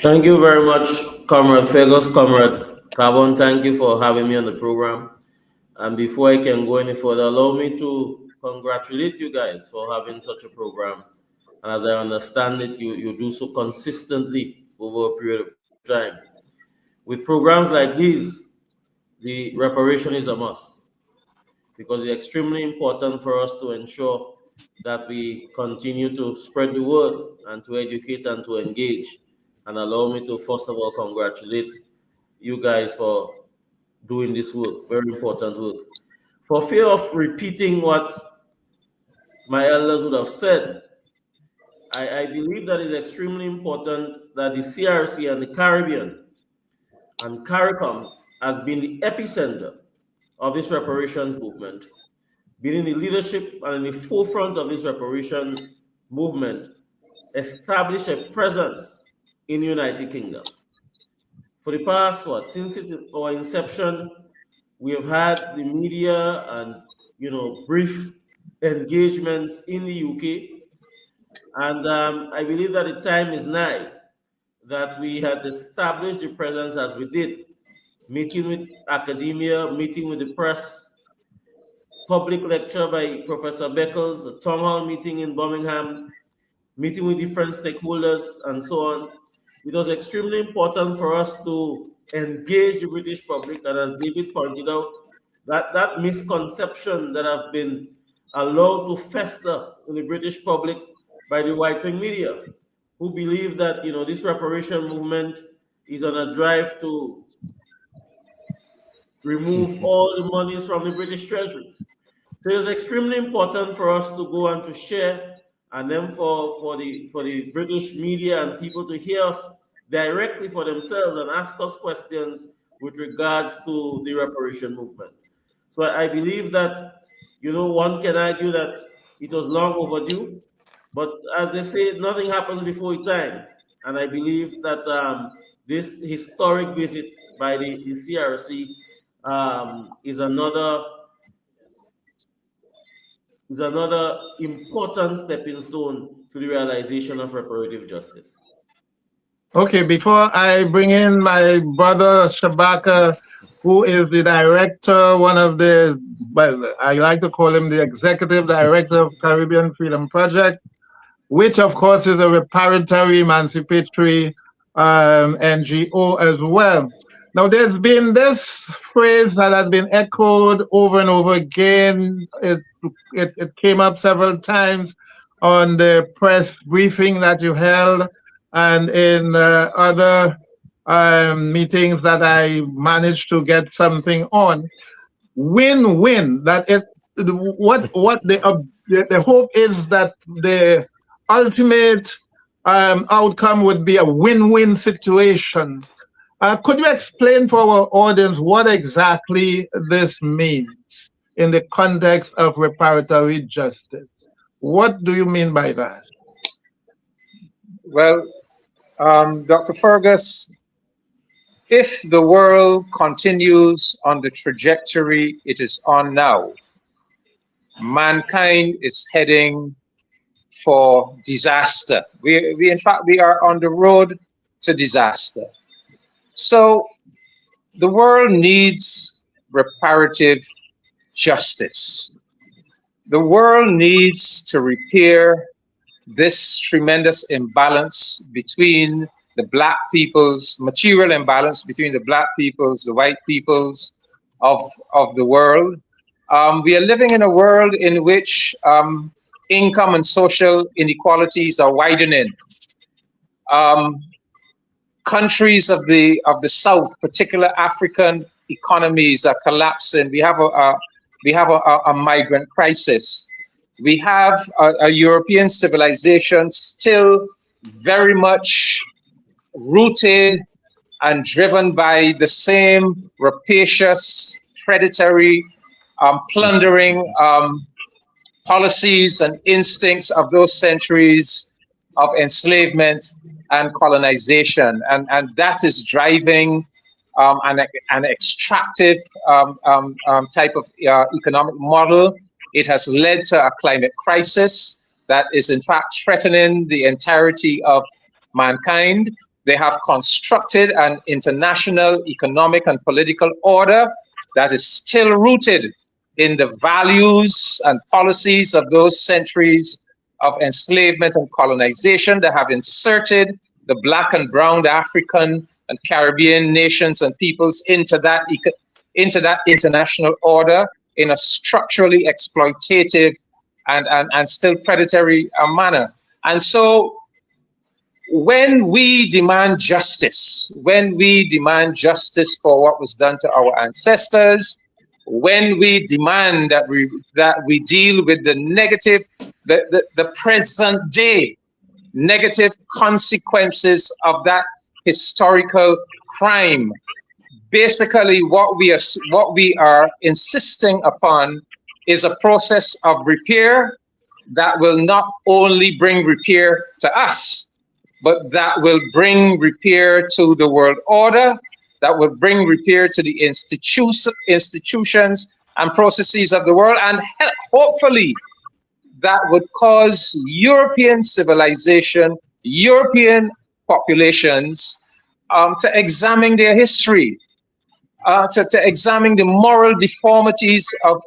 Thank you very much, Comrade Fergus, Comrade Kambon. Thank you for having me on the program. And before I can go any further, allow me to congratulate you guys for having such a program. And as I understand it, you do so consistently over a period of time. With programs like these, the reparation is a must, because it's extremely important for us to ensure that we continue to spread the word and to educate and to engage. And allow me to first of all congratulate you guys for doing this work, very important work. For fear of repeating what my elders would have said, I believe that it's extremely important that the CRC and the Caribbean and CARICOM has been the epicenter of this reparations movement, being in the leadership and in the forefront of this reparation movement, establish a presence in the United Kingdom. For the past, since our inception, we have had the media and, brief engagements in the UK. And I believe that the time is nigh that we had established the presence as we did, meeting with academia, meeting with the press, public lecture by Professor Beckles, a town hall meeting in Birmingham, meeting with different stakeholders and so on. It was extremely important for us to engage the British public, and as David pointed out, that misconception that have been allowed to fester in the British public by the right-wing media, who believe that this reparation movement is on a drive to remove all the monies from the British Treasury. So it's extremely important for us to go and to share, and then for the British media and people to hear us directly for themselves and ask us questions with regards to the reparation movement. So I believe that, one can argue that it was long overdue, but as they say, nothing happens before its time. And I believe that this historic visit by the CRC is another important stepping stone to the realization of reparative justice.
Okay, before I bring in my brother Shabaka, who is the director, one of the, well, I like to call him the executive director of Caribbean Freedom Project, which of course is a reparatory emancipatory NGO as well. Now, there's been this phrase that has been echoed over and over again. It came up several times on the press briefing that you held and in other meetings that I managed to get something on. Win-win. That what the hope is that the ultimate outcome would be a win-win situation. Could you explain for our audience what exactly this means in the context of reparatory justice? What do you mean by that?
Well, Dr. Fergus, if the world continues on the trajectory it is on now, mankind is heading for disaster. In fact, we are on the road to disaster. So the world needs reparative justice. The world needs to repair this tremendous imbalance between the black peoples, material imbalance between the black peoples, the white peoples of the world. We are living in a world in which income and social inequalities are widening. Countries of the South, particular African economies, are collapsing. We have a migrant crisis. We have a European civilization still very much rooted and driven by the same rapacious, predatory, plundering policies and instincts of those centuries of enslavement and colonization. And that is driving an extractive type of economic model. It has led to a climate crisis that is in fact threatening the entirety of mankind. They have constructed an international economic and political order that is still rooted in the values and policies of those centuries of enslavement and colonization that have inserted the black and brown African and Caribbean nations and peoples into that international order in a structurally exploitative and still predatory manner. And so when we demand justice for what was done to our ancestors, when we demand that we deal with the negative, the present day negative consequences of that historical crime, basically what we are insisting upon is a process of repair that will not only bring repair to us, but that will bring repair to the world order, that will bring repair to the institutions and processes of the world, and hopefully that would cause European civilization, European populations to examine their history, to examine the moral deformities of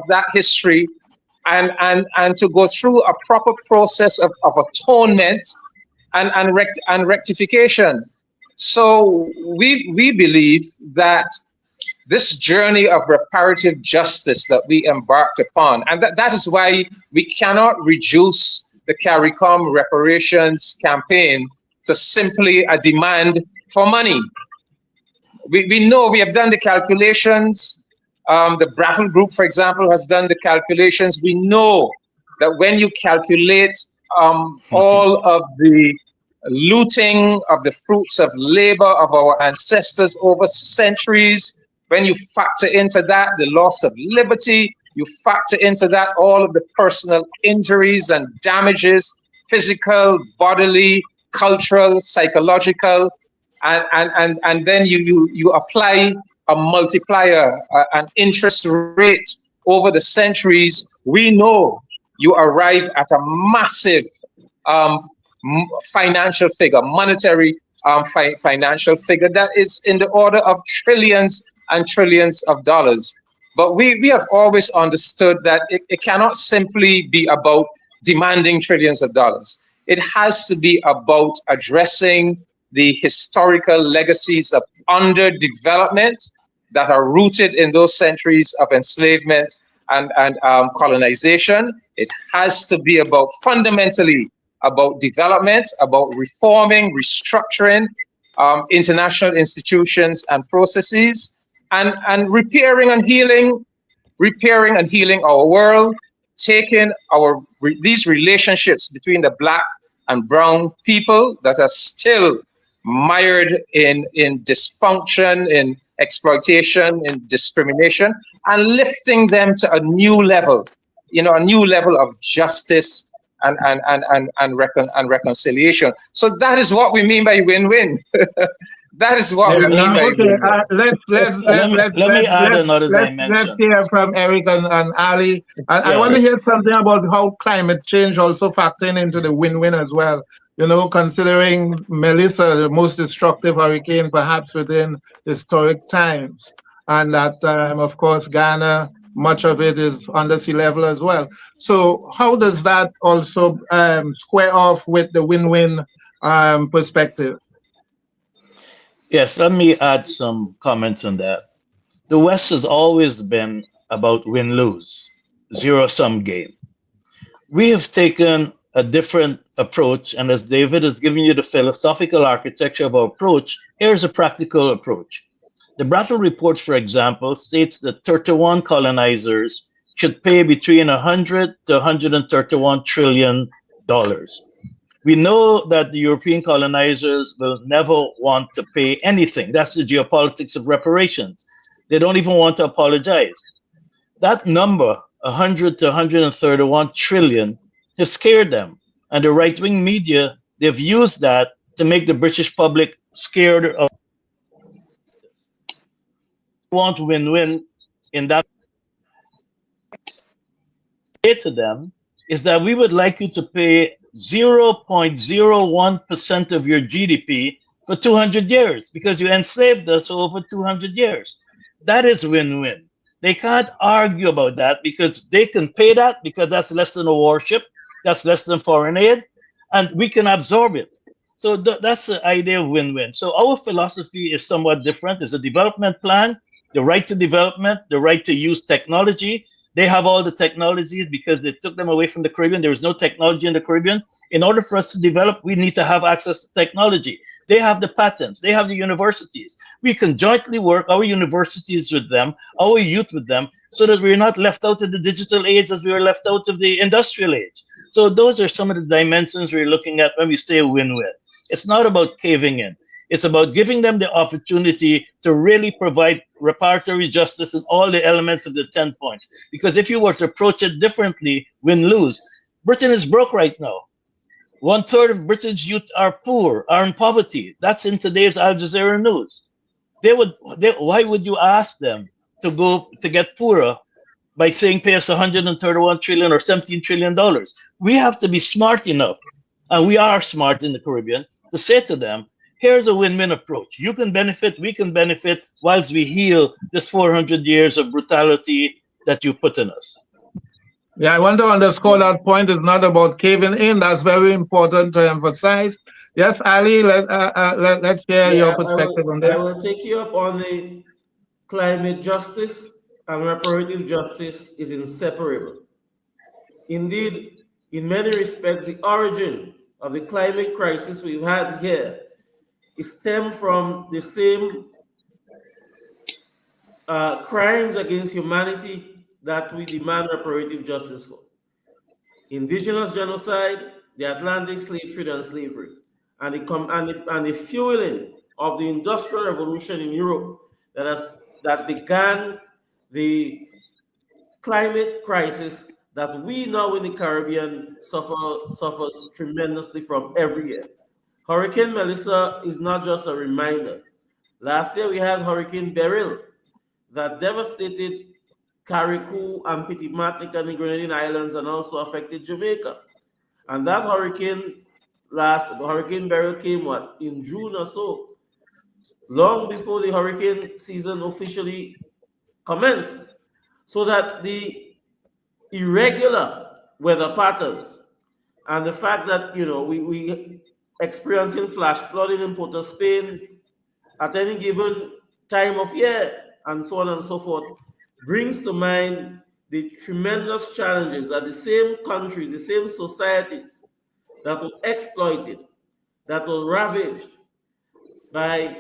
that history, and to go through a proper process of atonement and rectification. So we believe that this journey of reparative justice that we embarked upon, and that is why we cannot reduce the CARICOM reparations campaign to simply a demand for money. We know, we have done the calculations. The Brattle Group, for example, has done the calculations. We know that when you calculate all of the looting of the fruits of labor of our ancestors over centuries, when you factor into that the loss of liberty, you factor into that all of the personal injuries and damages, physical, bodily, cultural, psychological, and then you apply a multiplier, an interest rate over the centuries, we know you arrive at a massive financial figure, monetary financial figure that is in the order of trillions and trillions of dollars. But we have always understood that it cannot simply be about demanding trillions of dollars. It has to be about addressing the historical legacies of underdevelopment that are rooted in those centuries of enslavement and colonization. It has to be about fundamentally about development, about reforming, restructuring international institutions and processes, and repairing and healing our world, taking these relationships between the black and brown people that are still mired in dysfunction, in exploitation, in discrimination, and lifting them to a new level, a new level of justice and reconciliation. So that is what we mean by win-win. That is what we mean by win-win.
Let me add another dimension.
Let's hear from Eric and Arley. I want to hear something about how climate change also factoring into the win-win as well. Considering Melissa, the most destructive hurricane perhaps within historic times, and that of course Ghana much of it is under sea level as well. So how does that also square off with the win-win perspective?
Yes, let me add some comments on that. The West has always been about win-lose, zero-sum game. We have taken a different approach, and as David has given you the philosophical architecture of our approach, here's a practical approach. The Brattle Report, for example, states that 31 colonizers should pay between $100 to $131 trillion. We know that the European colonizers will never want to pay anything. That's the geopolitics of reparations. They don't even want to apologize. That number, 100 to 131 trillion, has scared them. And the right-wing media, they've used that to make the British public scared of. Want win-win in that. Say to them is that we would like you to pay 0.01% of your GDP for 200 years because you enslaved us for over 200 years. That is win-win. They can't argue about that because they can pay that because that's less than a warship, that's less than foreign aid, and we can absorb it. So that's the idea of win-win. So our philosophy is somewhat different. It's a development plan, the right to development, the right to use technology. They have all the technologies because they took them away from the Caribbean. There was no technology in the Caribbean. In order for us to develop, we need to have access to technology. They have the patents. They have the universities. We can jointly work, our universities with them, our youth with them, so that we're not left out of the digital age as we were left out of the industrial age. So those are some of the dimensions we're looking at when we say win-win. It's not about caving in. It's about giving them the opportunity to really provide reparatory justice in all the elements of the 10 points. Because if you were to approach it differently, win-lose, Britain is broke right now. 1/3 of Britain's youth are poor, are in poverty. That's in today's Al Jazeera news. Why would you ask them to get poorer by saying pay us 131 trillion or $17 trillion? We have to be smart enough, and we are smart in the Caribbean, to say to them, here's a win-win approach. You can benefit, we can benefit, whilst we heal this 400 years of brutality that you put in us.
Yeah, I want to underscore that point. It's not about caving in. That's very important to emphasize. Yes, Ali, let's hear your perspective on that.
I will take you up on the climate justice and reparative justice is inseparable. Indeed, in many respects, the origin of the climate crisis we've had here is stemmed from the same crimes against humanity that we demand reparative justice for. Indigenous genocide, the Atlantic slave trade and slavery, and the fueling of the Industrial Revolution in Europe that began the climate crisis that we now in the Caribbean suffers tremendously from every year. Hurricane Melissa is not just a reminder. Last year we had Hurricane Beryl that devastated Carriacou and Petit Martinique and the Grenadine Islands and also affected Jamaica. And that hurricane Beryl came in June or so, long before the hurricane season officially commenced. So that the irregular weather patterns and the fact that we experiencing flash flooding in Port of Spain at any given time of year and so on and so forth brings to mind the tremendous challenges that the same countries, the same societies that were exploited, that were ravaged by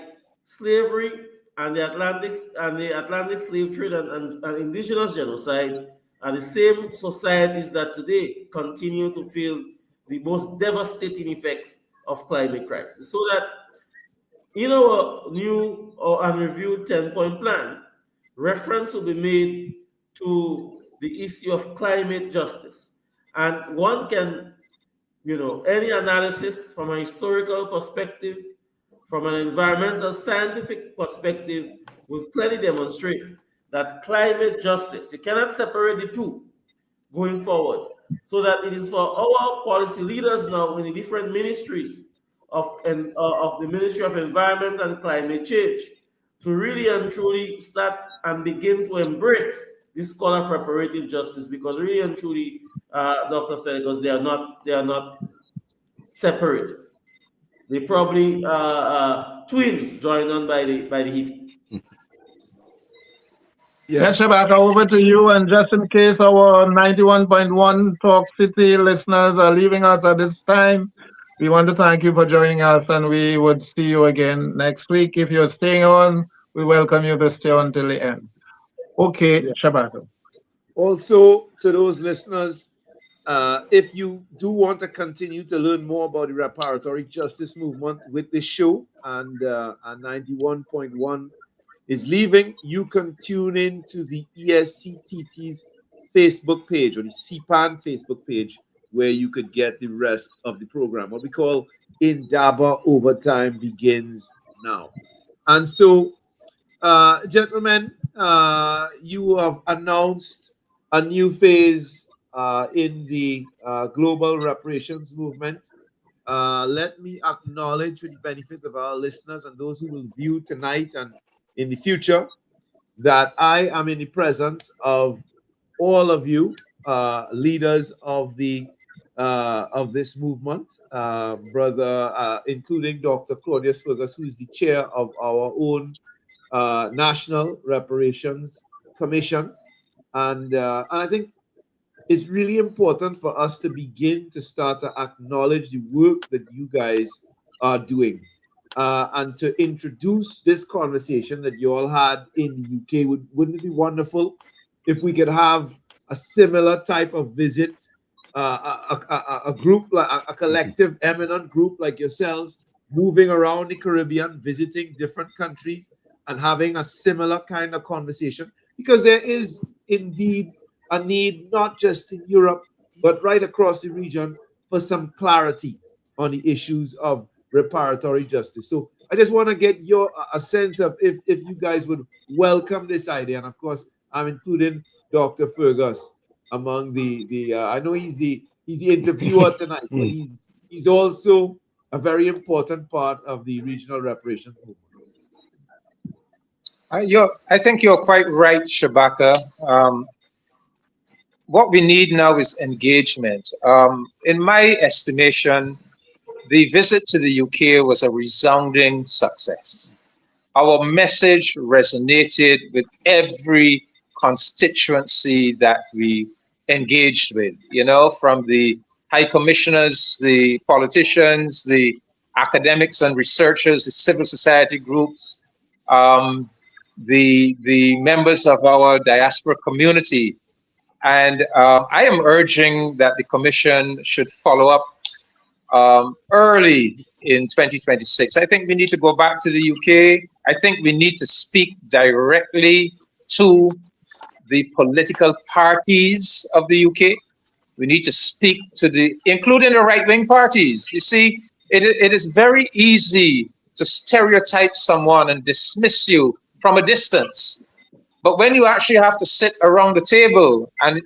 slavery and the Atlantic slave trade and indigenous genocide are the same societies that today continue to feel the most devastating effects of climate crisis. So that in our new and reviewed 10-point plan, reference will be made to the issue of climate justice. And one can, any analysis from a historical perspective, from an environmental scientific perspective, will clearly demonstrate that climate justice, you cannot separate the two going forward. So that it is for our policy leaders now in the different ministries of the Ministry of Environment and Climate Change to really and truly start and begin to embrace this call of reparative justice, because really and truly, Dr. Fergus, they are not separate. They probably twins joined on by the hip.
Yes, Shabaka, over to you. And just in case our 91.1 Talk City listeners are leaving us at this time, we want to thank you for joining us, and we would see you again next week. If you're staying on, we welcome you to stay until the end. Okay, Shabaka.
Also, to those listeners, if you do want to continue to learn more about the reparatory justice movement with this show, and 91.1 is leaving, you can tune in to the ESCTT's Facebook page, or the CPAN Facebook page, where you could get the rest of the program. What we call Indaba Overtime begins now. And so, gentlemen, you have announced a new phase in the global reparations movement. Let me acknowledge, for the benefit of our listeners and those who will view tonight and in the future, that I am in the presence of all of you, leaders of this movement, brother, including Dr. Claudius Fergus, who is the chair of our own National Reparations Commission, and I think it's really important for us to begin to start to acknowledge the work that you guys are doing. And to introduce this conversation that you all had in the UK, wouldn't it be wonderful if we could have a similar type of visit, a group, like a collective eminent group like yourselves, moving around the Caribbean, visiting different countries, and having a similar kind of conversation? Because there is indeed a need, not just in Europe, but right across the region, for some clarity on the issues of reparatory justice. So I just want to get a sense of if you guys would welcome this idea. And of course, I'm including Dr. Fergus among the I know he's the interviewer tonight, but he's also a very important part of the regional reparations movement.
I think you're quite right, Shabaka. What we need now is engagement. In my estimation, the visit to the UK was a resounding success. Our message resonated with every constituency that we engaged with, from the high commissioners, the politicians, the academics and researchers, the civil society groups, the members of our diaspora community. And I am urging that the Commission should follow up early in 2026. I think we need to go back to the UK. I think we need to speak directly to the political parties of the UK. We need to speak to including the right-wing parties. You see, it is very easy to stereotype someone and dismiss you from a distance. But when you actually have to sit around the table and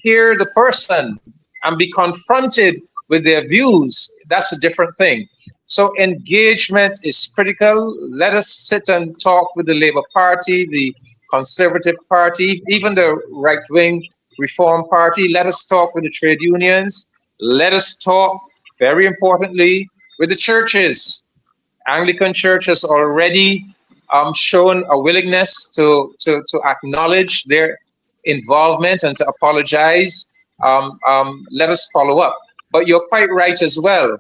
hear the person and be confronted with their views, that's a different thing. So engagement is critical. Let us sit and talk with the Labour Party, the Conservative Party, even the right-wing Reform Party. Let us talk with the trade unions. Let us talk, very importantly, with the churches. Anglican Church has already shown a willingness to acknowledge their involvement and to apologize. Let us follow up. But you're quite right as well.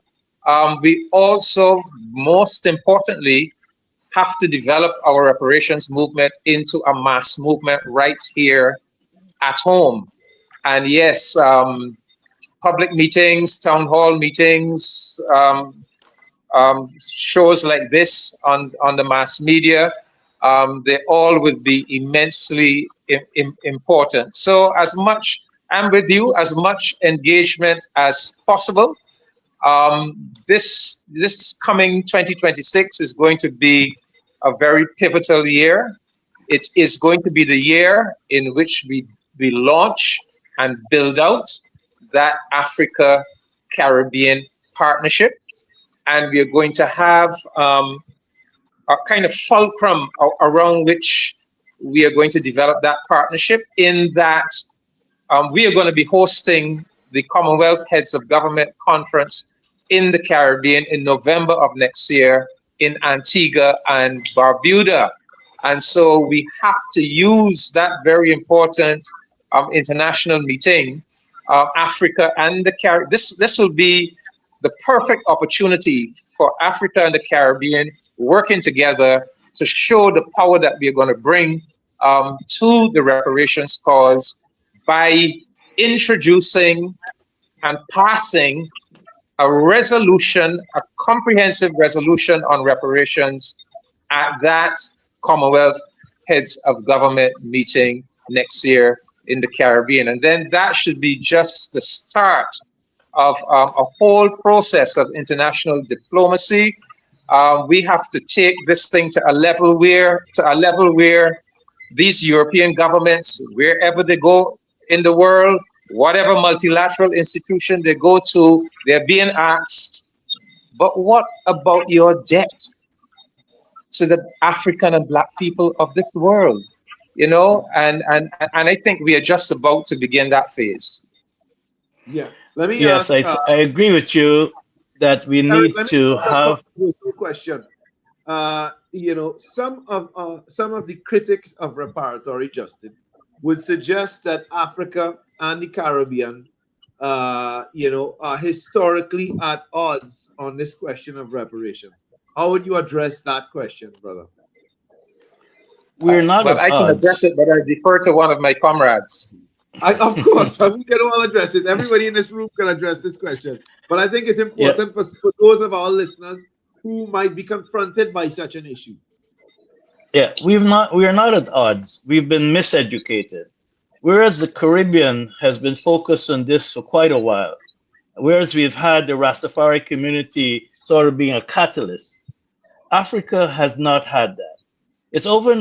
We also, most importantly, have to develop our reparations movement into a mass movement right here at home. And yes, public meetings, town hall meetings, shows like this on the mass media, they all would be immensely important. So as much, I'm with you, as much engagement as possible. This coming 2026 is going to be a very pivotal year. It is going to be the year in which we launch and build out that Africa-Caribbean partnership. And we are going to have a kind of fulcrum around which we are going to develop that partnership in that we are going to be hosting the Commonwealth Heads of Government Conference in the Caribbean in November of next year in Antigua and Barbuda. And so we have to use that very important international meeting, Africa and the Caribbean. This will be the perfect opportunity for Africa and the Caribbean working together to show the power that we are going to bring to the reparations cause by introducing and passing a resolution, a comprehensive resolution on reparations at that Commonwealth Heads of Government meeting next year in the Caribbean. And then that should be just the start of a whole process of international diplomacy. We have to take this thing to a level where these European governments, wherever they go in the world, whatever multilateral institution they go to, they're being asked, but what about your debt to the African and Black people of this world? You know, and I think we are just about to begin that phase.
Yeah. Let me
Yes,
ask,
I agree with you that we need to have
a question. You know, some of the critics of reparatory justice would suggest that Africa and the Caribbean, you know, are historically at odds on this question of reparations. How would you address that question, brother?
we're not
Well,
at
I can address
odds.
it, but I defer to one of my comrades.
Of course, we can all address it. Everybody in this room can address this question. But I think it's important for those of our listeners who might be confronted by such an issue.
Yeah, we are not at odds. We've been miseducated. Whereas the Caribbean has been focused on this for quite a while, whereas we've had the Rastafari community sort of being a catalyst, Africa has not had that. It's only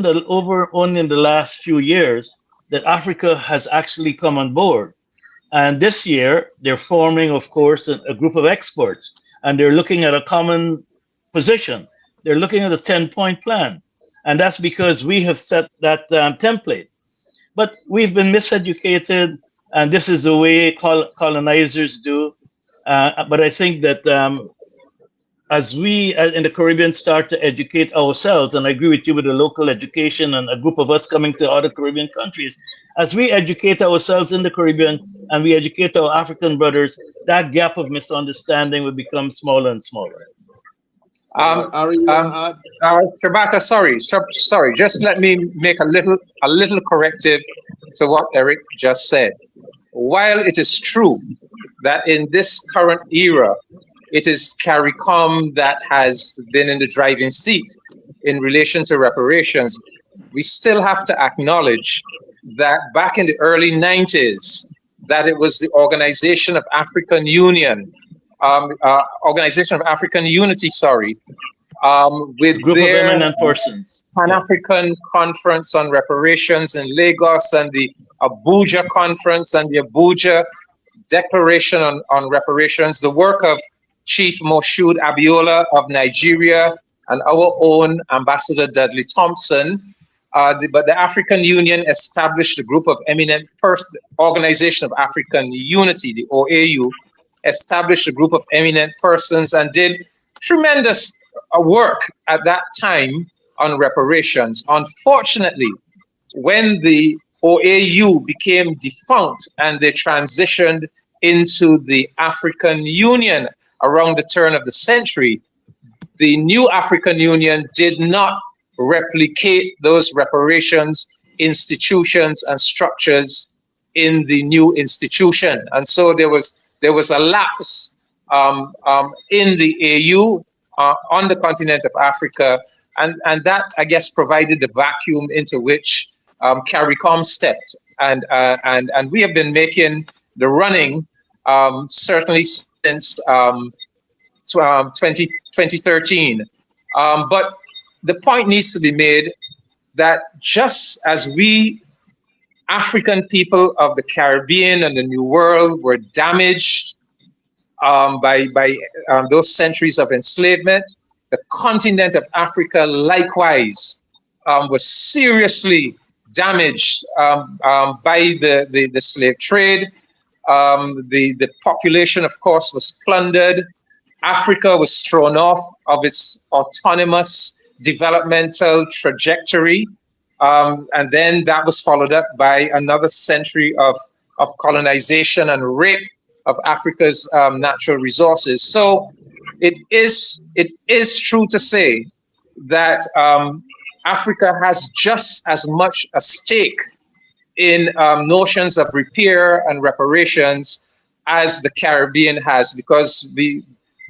in the last few years that Africa has actually come on board. And this year, they're forming, of course, a group of experts, and they're looking at a common position. They're looking at a 10-point plan. And that's because we have set that template. But we've been miseducated, and this is the way colonizers do. But I think that as we in the Caribbean start to educate ourselves, and I agree with you with the local education and a group of us coming to other Caribbean countries, as we educate ourselves in the Caribbean and we educate our African brothers, that gap of misunderstanding will become smaller and smaller.
Shabaka, sorry. Just let me make a little corrective to what Eric just said. While it is true that in this current era, it is CARICOM that has been in the driving seat in relation to reparations, we still have to acknowledge that back in the early 90s, that it was the Organization of African Union, Organization of African Unity, with
Group
their
of eminent persons.
Pan-African Conference on Reparations in Lagos and the Abuja Conference and the Abuja Declaration on Reparations, the work of Chief Moshood Abiola of Nigeria and our own Ambassador Dudley Thompson. But the African Union established a group of eminent persons, Organization of African Unity, the OAU, established a group of eminent persons and did tremendous work at that time on reparations. Unfortunately, when the OAU became defunct and they transitioned into the African Union around the turn of the century, the new African Union did not replicate those reparations institutions and structures in the new institution. And so there was a lapse in the AU on the continent of Africa, and that, I guess, provided the vacuum into which CARICOM stepped. And we have been making the running certainly since 2013. But the point needs to be made that just as we African people of the Caribbean and the New World were damaged by those centuries of enslavement, the continent of Africa likewise was seriously damaged by the slave trade. The population, of course, was plundered. Africa was thrown off of its autonomous developmental trajectory. And then that was followed up by another century of colonization and rape of Africa's natural resources. So it is true to say that Africa has just as much a stake in notions of repair and reparations as the Caribbean has, because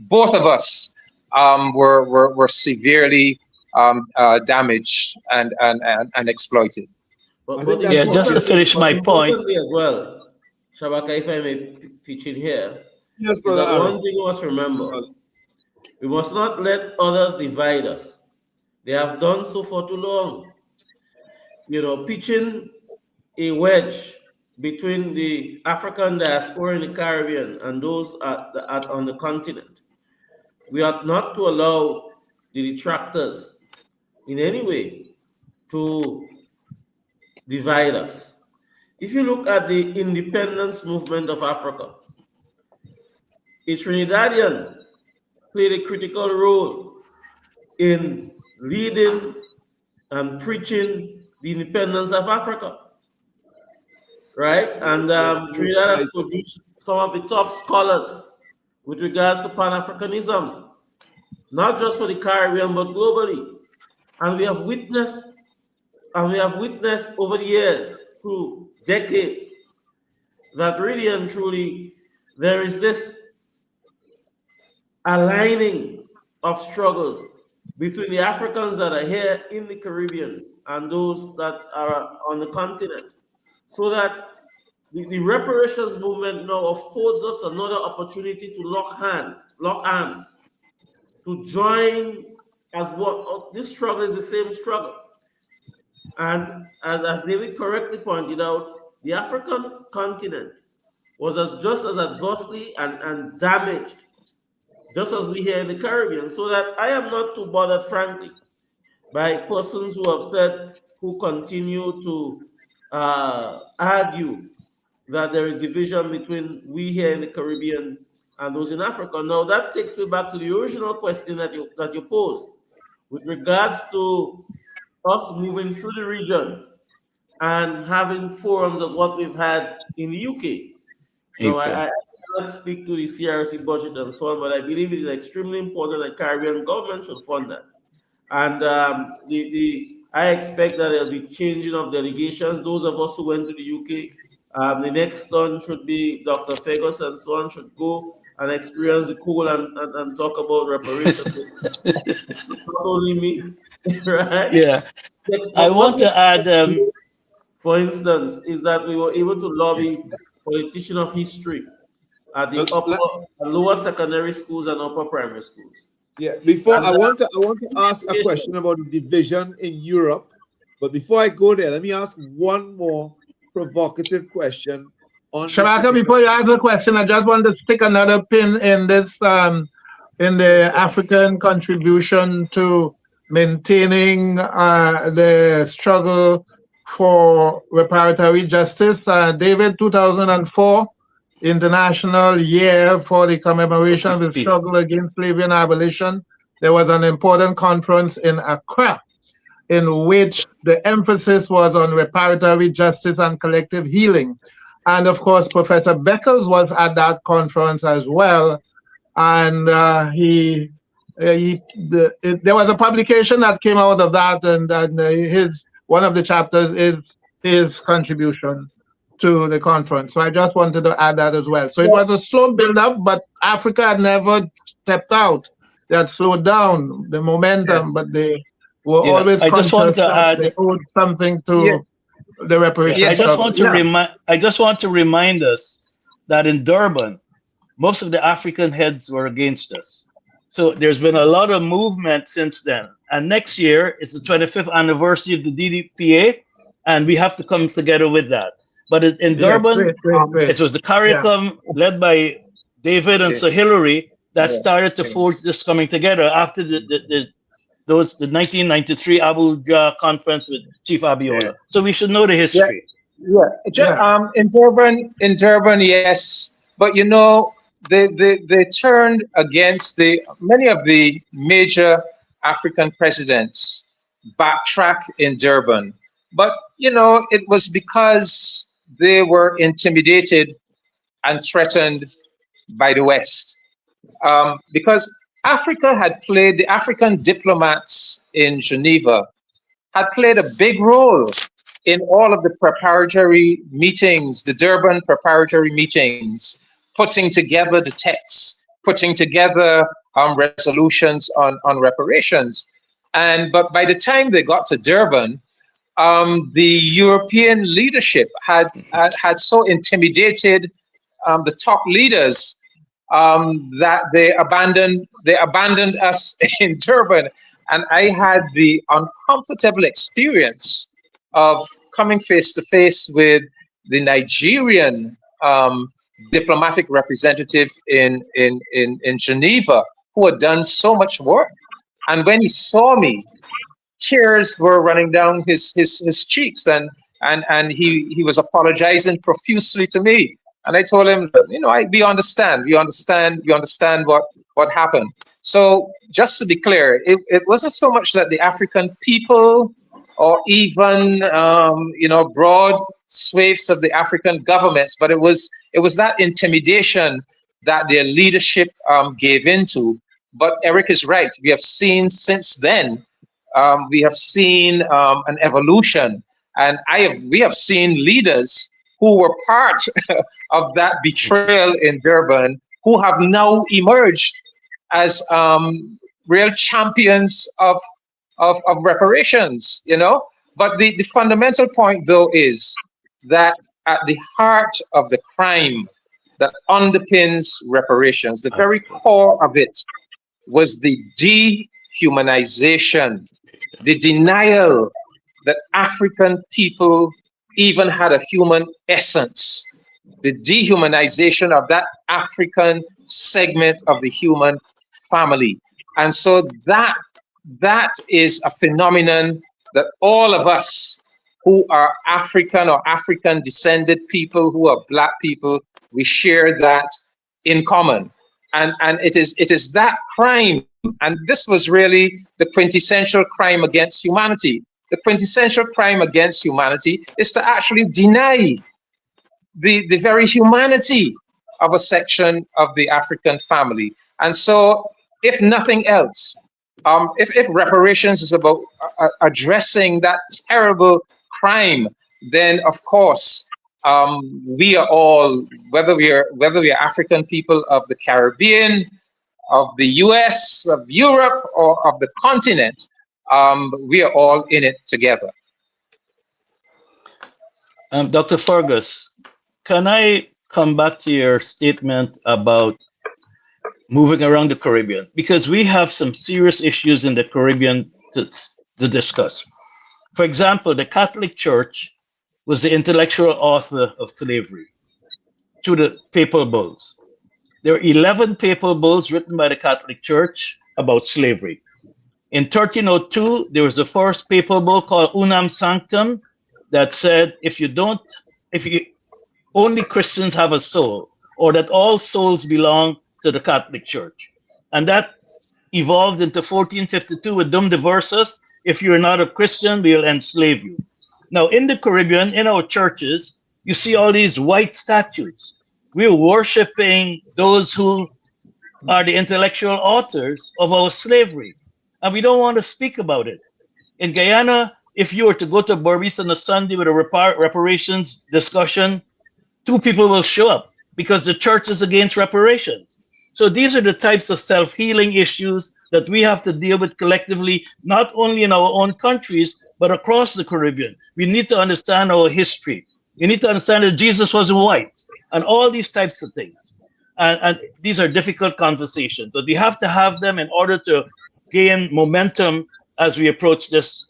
both of us were severely damaged and exploited.
Yeah, just to finish my point
as well, Shabaka, if I may pitch in here,
yes,
is
brother.
that one thing we must remember: we must not let others divide us. They have done so for too long. You know, pitching a wedge between the African diaspora in the Caribbean and those on the continent. We ought not to allow the detractors in any way to divide us. If you look at the independence movement of Africa, a Trinidadian played a critical role in leading and preaching the independence of Africa, right? And Trinidad has produced some of the top scholars with regards to Pan-Africanism, not just for the Caribbean, but globally. And we have witnessed over the years, through decades, that really and truly there is this aligning of struggles between the Africans that are here in the Caribbean and those that are on the continent, so that the reparations movement now affords us another opportunity to lock arms, to join as what this struggle is the same struggle. And as David correctly pointed out, the African continent was just as adversely and damaged, just as we here in the Caribbean. So that I am not too bothered, frankly, by persons who continue to argue that there is division between we here in the Caribbean and those in Africa. Now that takes me back to the original question that you posed with regards to us moving through the region and having forums of what we've had in the UK. So I cannot speak to the CRC budget and so on, but I believe it is extremely important that Caribbean government should fund that. And I expect that there'll be changing of delegations. Those of us who went to the UK, the next one should be Dr. Fergus and so on should go and experience the cool and talk about reparations. Not only me, right?
Yeah. I want to add,
for instance, is that we were able to lobby for a teaching of history at the lower secondary schools and upper primary schools.
Yeah, before I want to ask a question about the division in Europe, but before I go there, let me ask one more provocative question.
Shabaka, before you ask the question, I just want to stick another pin in this in the African contribution to maintaining the struggle for reparatory justice. David, 2004, International Year for the Commemoration of the Struggle Against Slavery and Abolition. There was an important conference in Accra in which the emphasis was on reparatory justice and collective healing. And of course, Professor Beckles was at that conference as well. And there was a publication that came out of that, and one of the chapters is his contribution to the conference. So I just wanted to add that as well. So it was a slow build-up, but Africa had never stepped out. They had slowed down the momentum, but they were always conscious that they owed something to the reparations.
I just want to remind us that in Durban, most of the African heads were against us. So there's been a lot of movement since then. And next year is the 25th anniversary of the DDPA, and we have to come together with that. But in Durban, it was the CARICOM led by David and Sir Hillary that started to forge this coming together after the the 1993 Abuja conference with Chief Abiola. So we should know the history.
In Durban, yes, but you know, they turned against many of the major African presidents backtracked in Durban, but you know, it was because they were intimidated and threatened by the West, because the African diplomats in Geneva had played a big role in all of the preparatory meetings, the Durban preparatory meetings, putting together the texts, putting together resolutions on reparations. But by the time they got to Durban, the European leadership had so intimidated the top leaders that they abandoned us in Durban. And I had the uncomfortable experience of coming face to face with the Nigerian diplomatic representative in Geneva, who had done so much work. And when he saw me, tears were running down his cheeks, and he was apologizing profusely to me. And I told him, you know, we understand what happened. So just to be clear, it wasn't so much that the African people or even you know, broad swathes of the African governments, but it was that intimidation that their leadership gave into. But Eric is right. We have seen since then, we have seen an evolution, and we have seen leaders who were part of that betrayal in Durban, who have now emerged as real champions of reparations, you know. But the fundamental point, though, is that at the heart of the crime that underpins reparations, the very core of it was the dehumanization, the denial that African people even had a human essence, the dehumanization of that African segment of the human family. And so that is a phenomenon that all of us who are African or African descended people, who are Black people, we share that in common. And it is that crime, and this was really the quintessential crime against humanity. The quintessential crime against humanity is to actually deny the very humanity of a section of the African family. And so, if nothing else, if reparations is about addressing that terrible crime, then of course we are all, whether we are African people of the Caribbean, of the US, of Europe, or of the continent, we are all in it together.
Dr. Fergus, can I come back to your statement about moving around the Caribbean? Because we have some serious issues in the Caribbean to discuss. For example, the Catholic Church was the intellectual author of slavery through the papal bulls. There are 11 papal bulls written by the Catholic Church about slavery. In 1302, there was the first papal bull called Unam Sanctum that said, if only Christians have a soul, or that all souls belong to the Catholic Church. And that evolved into 1452 with Dum Diversus. If you're not a Christian, we'll enslave you. Now, in the Caribbean, in our churches, you see all these white statues. We're worshiping those who are the intellectual authors of our slavery, and we don't want to speak about it. In Guyana, if you were to go to Berbice on a Sunday with a reparations discussion, 2 people will show up because the church is against reparations. So these are the types of self-healing issues that we have to deal with collectively, not only in our own countries, but across the Caribbean. We need to understand our history. You need to understand that Jesus was white and all these types of things. And these are difficult conversations, but we have to have them in order to gain momentum as we approach this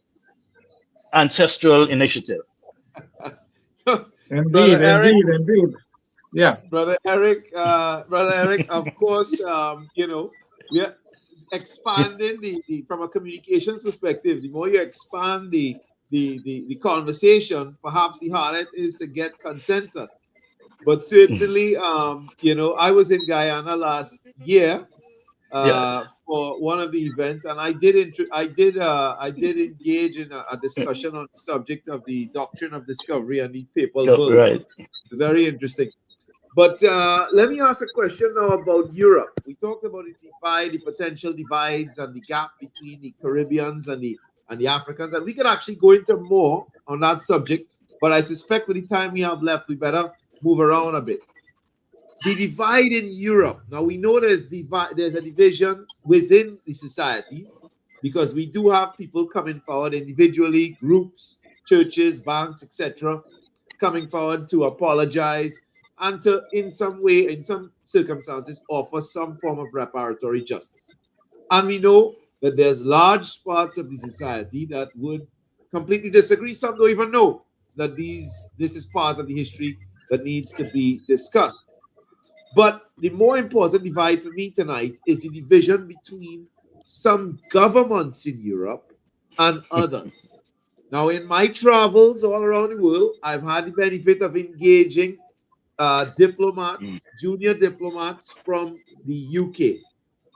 ancestral initiative.
Indeed. Yeah.
Brother Eric, of course, you know, expanding the from a communications perspective, the more you expand the conversation, perhaps the harder it is to get consensus. But certainly, you know, I was in Guyana last year for one of the events, and I did engage in a discussion on the subject of the doctrine of discovery and the papal bull.
Right.
Very interesting. But let me ask a question now about Europe. We talked about the divide, the potential divides, and the gap between the Caribbeans and the Africans, and we could actually go into more on that subject. But I suspect with the time we have left, we better move around a bit. The divide in Europe. Now we know there's a division within the societies, because we do have people coming forward individually, groups, churches, banks, etc., coming forward to apologize and to, in some way, in some circumstances, offer some form of reparatory justice. And we know that there's large parts of the society that would completely disagree. Some don't even know that this is part of the history that needs to be discussed. But the more important divide for me tonight is the division between some governments in Europe and others. Now, in my travels all around the world, I've had the benefit of engaging diplomats, junior diplomats from the UK.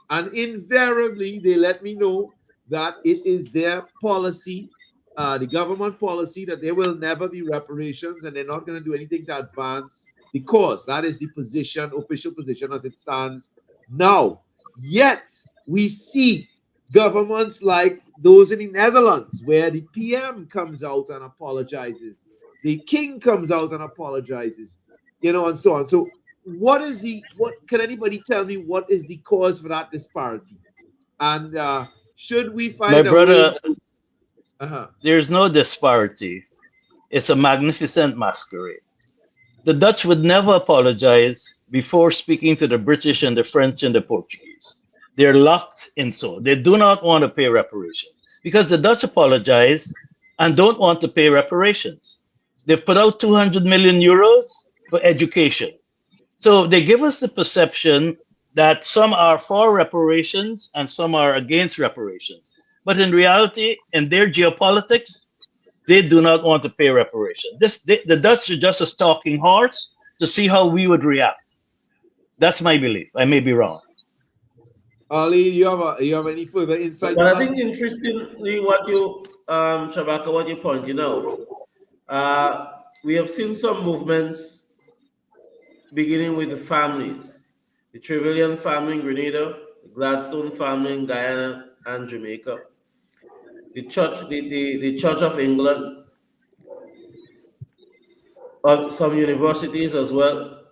And invariably, they let me know that it is their policy, the government policy, that there will never be reparations and they're not going to do anything to advance the cause. That is the position, official position as it stands now. Yet, we see governments like those in the Netherlands, where the PM comes out and apologizes, the king comes out and apologizes, you know, and so on. So what can anybody tell me what is the cause for that disparity? And should we find
My brother,
way
there's no disparity. It's a magnificent masquerade. The Dutch would never apologize before speaking to the British and the French and the Portuguese. They're locked in so. They do not want to pay reparations because the Dutch apologize and don't want to pay reparations. They've put out 200 million euros for education. So they give us the perception that some are for reparations and some are against reparations. But in reality, in their geopolitics, they do not want to pay reparations. The Dutch are just a stalking horse to see how we would react. That's my belief. I may be wrong.
Arley, you have any further insight?
But I think interestingly, what you, Shabaka, what you pointed out, we have seen some movements beginning with the families, the Trevelyan family in Grenada, the Gladstone family in Guyana and Jamaica, the Church of England, some universities as well.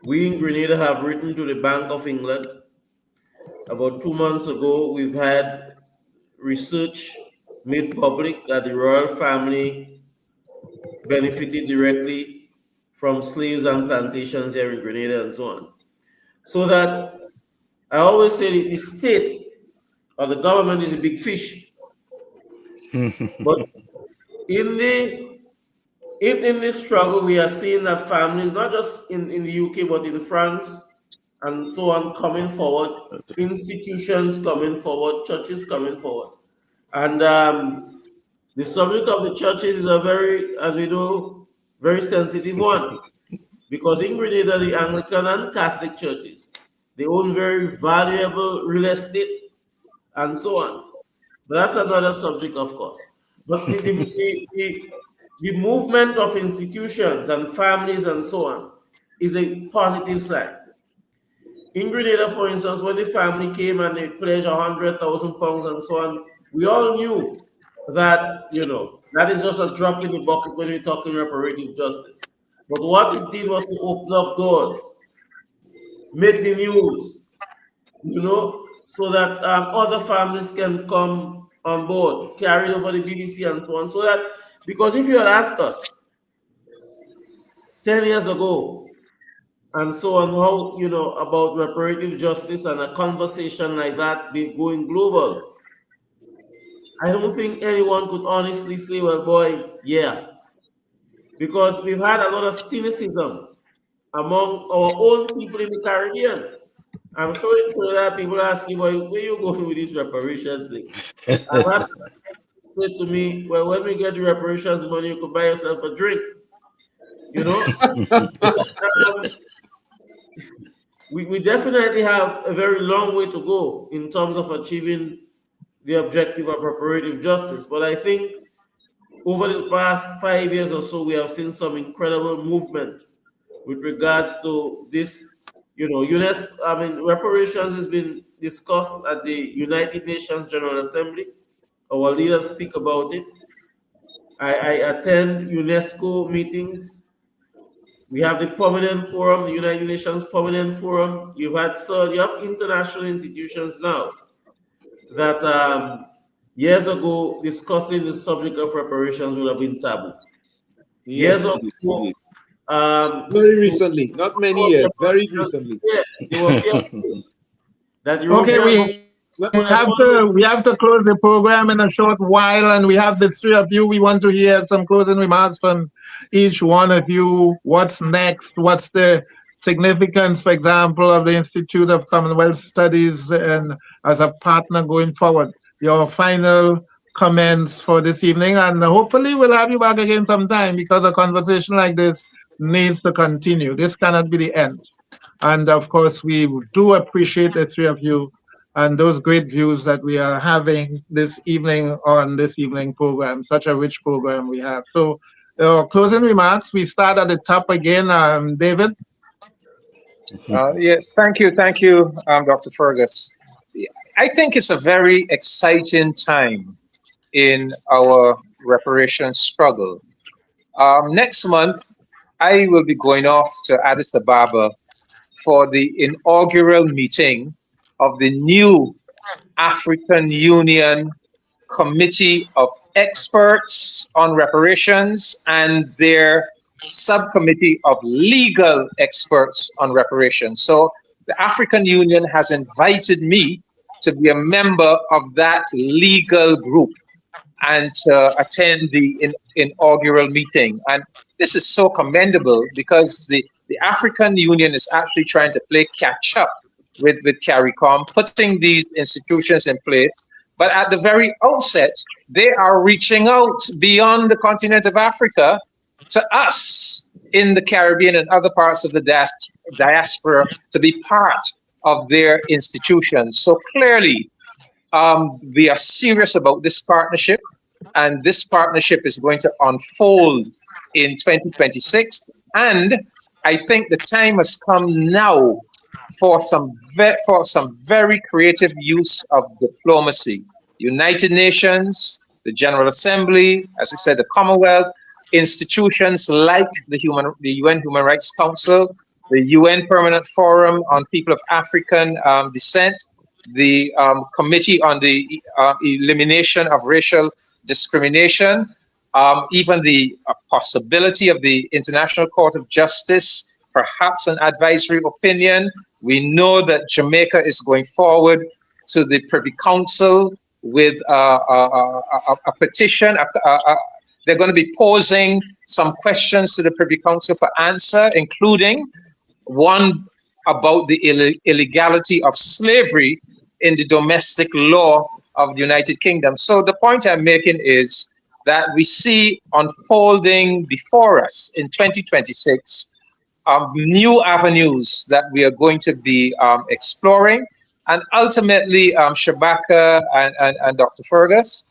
We in Grenada have written to the Bank of England. About 2 months ago, we've had research made public that the royal family benefited directly from slaves and plantations here in Grenada and so on. So that I always say the state or the government is a big fish. But in this struggle, we are seeing that families, not just in the UK, but in France and so on, coming forward, institutions coming forward, churches coming forward. And the subject of the churches is a very, as we know, very sensitive one. Because in Grenada, the Anglican and Catholic churches, they own very valuable real estate and so on. But that's another subject, of course. But the movement of institutions and families and so on is a positive sign. In Grenada, for instance, when the family came and they pledged £100,000 and so on, we all knew that, you know, that is just a drop in the bucket when we're talking reparative justice. But what it did was to open up doors, make the news, you know, so that other families can come on board, carry over the BBC and so on. So that, because if you had asked us 10 years ago, and so on, how, you know, about reparative justice and a conversation like that be going global, I don't think anyone could honestly say, well, boy, yeah. Because we've had a lot of cynicism among our own people in the Caribbean. I'm sure in Trinidad people ask you, well, where you going with these reparations thing? I've had people say to me, well, when we get the reparations money, you could buy yourself a drink. You know? We definitely have a very long way to go in terms of achieving the objective of reparative justice. But I think over the past 5 years or so, we have seen some incredible movement with regards to this. You know, UNESCO, I mean, reparations has been discussed at the United Nations General Assembly. Our leaders speak about it. I attend UNESCO meetings. We have the Permanent Forum, the United Nations Permanent Forum. You have international institutions now that years ago discussing the subject of reparations would have been taboo.
Yes,
Years ago,
very recently, not many years, very recently.
Okay, we have to close the program in a short while, and we have the three of you. We want to hear some closing remarks from each one of you. What's next? What's the significance, for example, of the Institute of Commonwealth Studies and as a partner going forward? Your final comments for this evening, and hopefully we'll have you back again sometime, because a conversation like this needs to continue. This cannot be the end. And of course, we do appreciate the three of you and those great views that we are having this evening on this evening program, such a rich program we have. So closing remarks, we start at the top again. David?
Yes, thank you, Dr. Fergus. I think it's a very exciting time in our reparations struggle. Next month, I will be going off to Addis Ababa for the inaugural meeting of the new African Union Committee of Experts on Reparations and their subcommittee of legal experts on reparations. So the African Union has invited me to be a member of that legal group and to attend the inaugural meeting. And this is so commendable, because the African Union is actually trying to play catch up with CARICOM, putting these institutions in place. But at the very outset, they are reaching out beyond the continent of Africa to us in the Caribbean and other parts of the diaspora to be part of their institutions. So clearly, we are serious about this partnership, and this partnership is going to unfold in 2026. And I think the time has come now for some very creative use of diplomacy. United Nations, the General Assembly, as I said, the Commonwealth, institutions like the UN Human Rights Council, the UN Permanent Forum on People of African Descent, the Committee on the Elimination of Racial Discrimination, even the possibility of the International Court of Justice, perhaps an advisory opinion. We know that Jamaica is going forward to the Privy Council with a petition. They're going to be posing some questions to the Privy Council for answer, including one about the illegality of slavery in the domestic law of the United Kingdom. So the point I'm making is that we see unfolding before us in 2026 new avenues that we are going to be exploring. And ultimately, Shabaka and Dr. Fergus,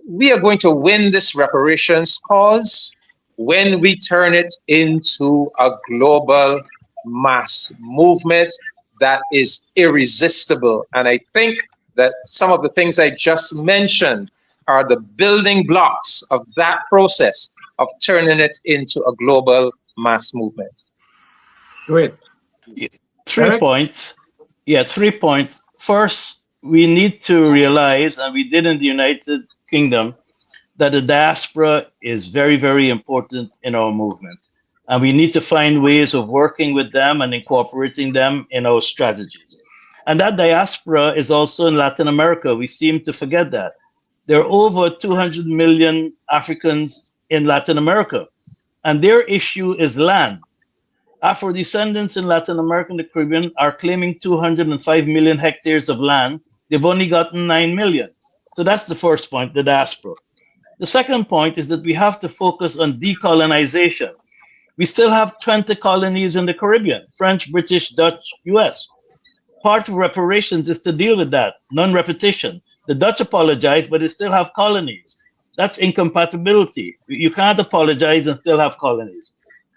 we are going to win this reparations cause when we turn it into a global mass movement that is irresistible. And I think that some of the things I just mentioned are the building blocks of that process of turning it into a global mass movement.
Great.
3 points. Yeah, 3 points. First, we need to realize, and we did in the United Kingdom, that the diaspora is very, very important in our movement. And we need to find ways of working with them and incorporating them in our strategies. And that diaspora is also in Latin America. We seem to forget that. There are over 200 million Africans in Latin America, and their issue is land. Afro-descendants in Latin America and the Caribbean are claiming 205 million hectares of land. They've only gotten 9 million. So that's the first point, the diaspora. The second point is that we have to focus on decolonization. We still have 20 colonies in the Caribbean, French, British, Dutch, US. Part of reparations is to deal with that, non-repetition. The Dutch apologize, but they still have colonies. That's incompatibility. You can't apologize and still have colonies.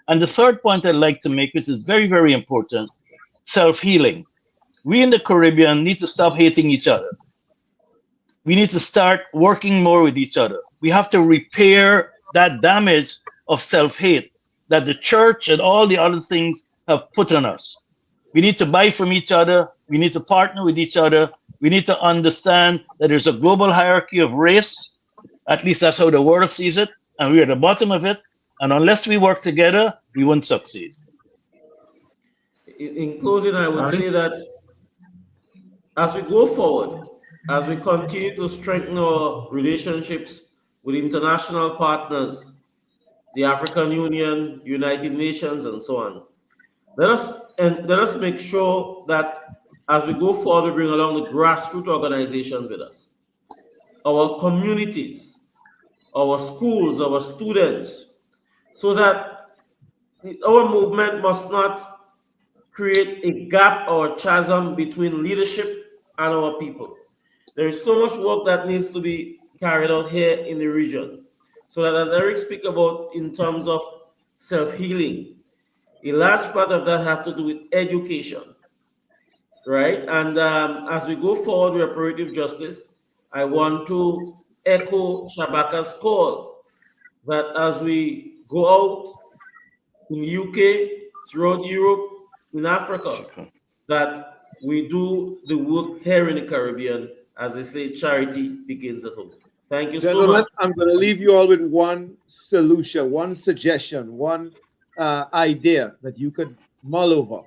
And the third point I'd like to make, which is very, very important, self-healing. We in the Caribbean need to stop hating each other. We need to start working more with each other. We have to repair that damage of self-hate that the church and all the other things have put on us. We need to buy from each other. We need to partner with each other. We need to understand that there's a global hierarchy of race. At least that's how the world sees it. And we're at the bottom of it. And unless we work together, we won't succeed.
In closing, I would say that as we go forward, as we continue to strengthen our relationships with international partners, the African Union, United Nations, and so on, let us make sure that as we go forward, we bring along the grassroots organizations with us, our communities, our schools, our students, so that our movement must not create a gap or a chasm between leadership and our people. There is so much work that needs to be carried out here in the region. So that as Eric speak about in terms of self-healing, a large part of that have to do with education, right? And as we go forward with reparative justice, I want to echo Shabaka's call that as we go out in the UK, throughout Europe, in Africa, that we do the work here in the Caribbean. As they say, charity begins at home. Thank you so much.
I'm going to leave you all with one solution, one suggestion, one idea that you could mull over.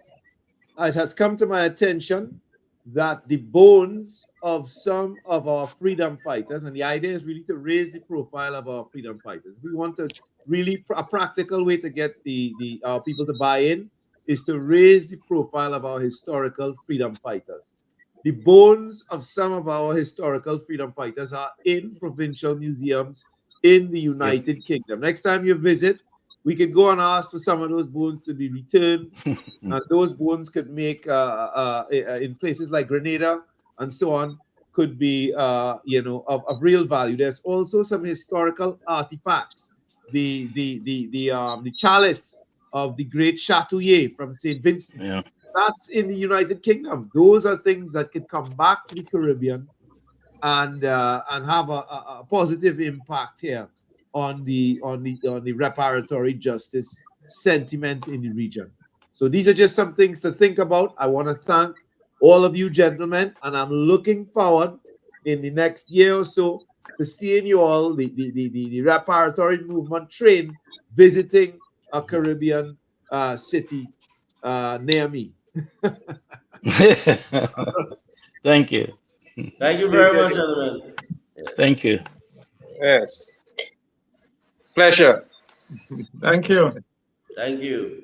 It has come to my attention that the bones of some of our freedom fighters, and the idea is really to raise the profile of our freedom fighters. We want to really, a practical way to get our people to buy in is to raise the profile of our historical freedom fighters. The bones of some of our historical freedom fighters are in provincial museums in the United Kingdom. Next time you visit, we could go and ask for some of those bones to be returned. And those bones could make, in places like Grenada and so on, could be, of real value. There's also some historical artifacts. The chalice of the great Chatouillet from St. Vincent.
Yeah.
That's in the United Kingdom. Those are things that could come back to the Caribbean and have a positive impact here on the reparatory justice sentiment in the region. So these are just some things to think about. I want to thank all of you gentlemen, and I'm looking forward in the next year or so to seeing you all, the reparatory movement train, visiting a Caribbean city near me.
Thank you.
Thank you very much, gentlemen.
Thank you.
Yes. Pleasure.
Thank you.
Thank you.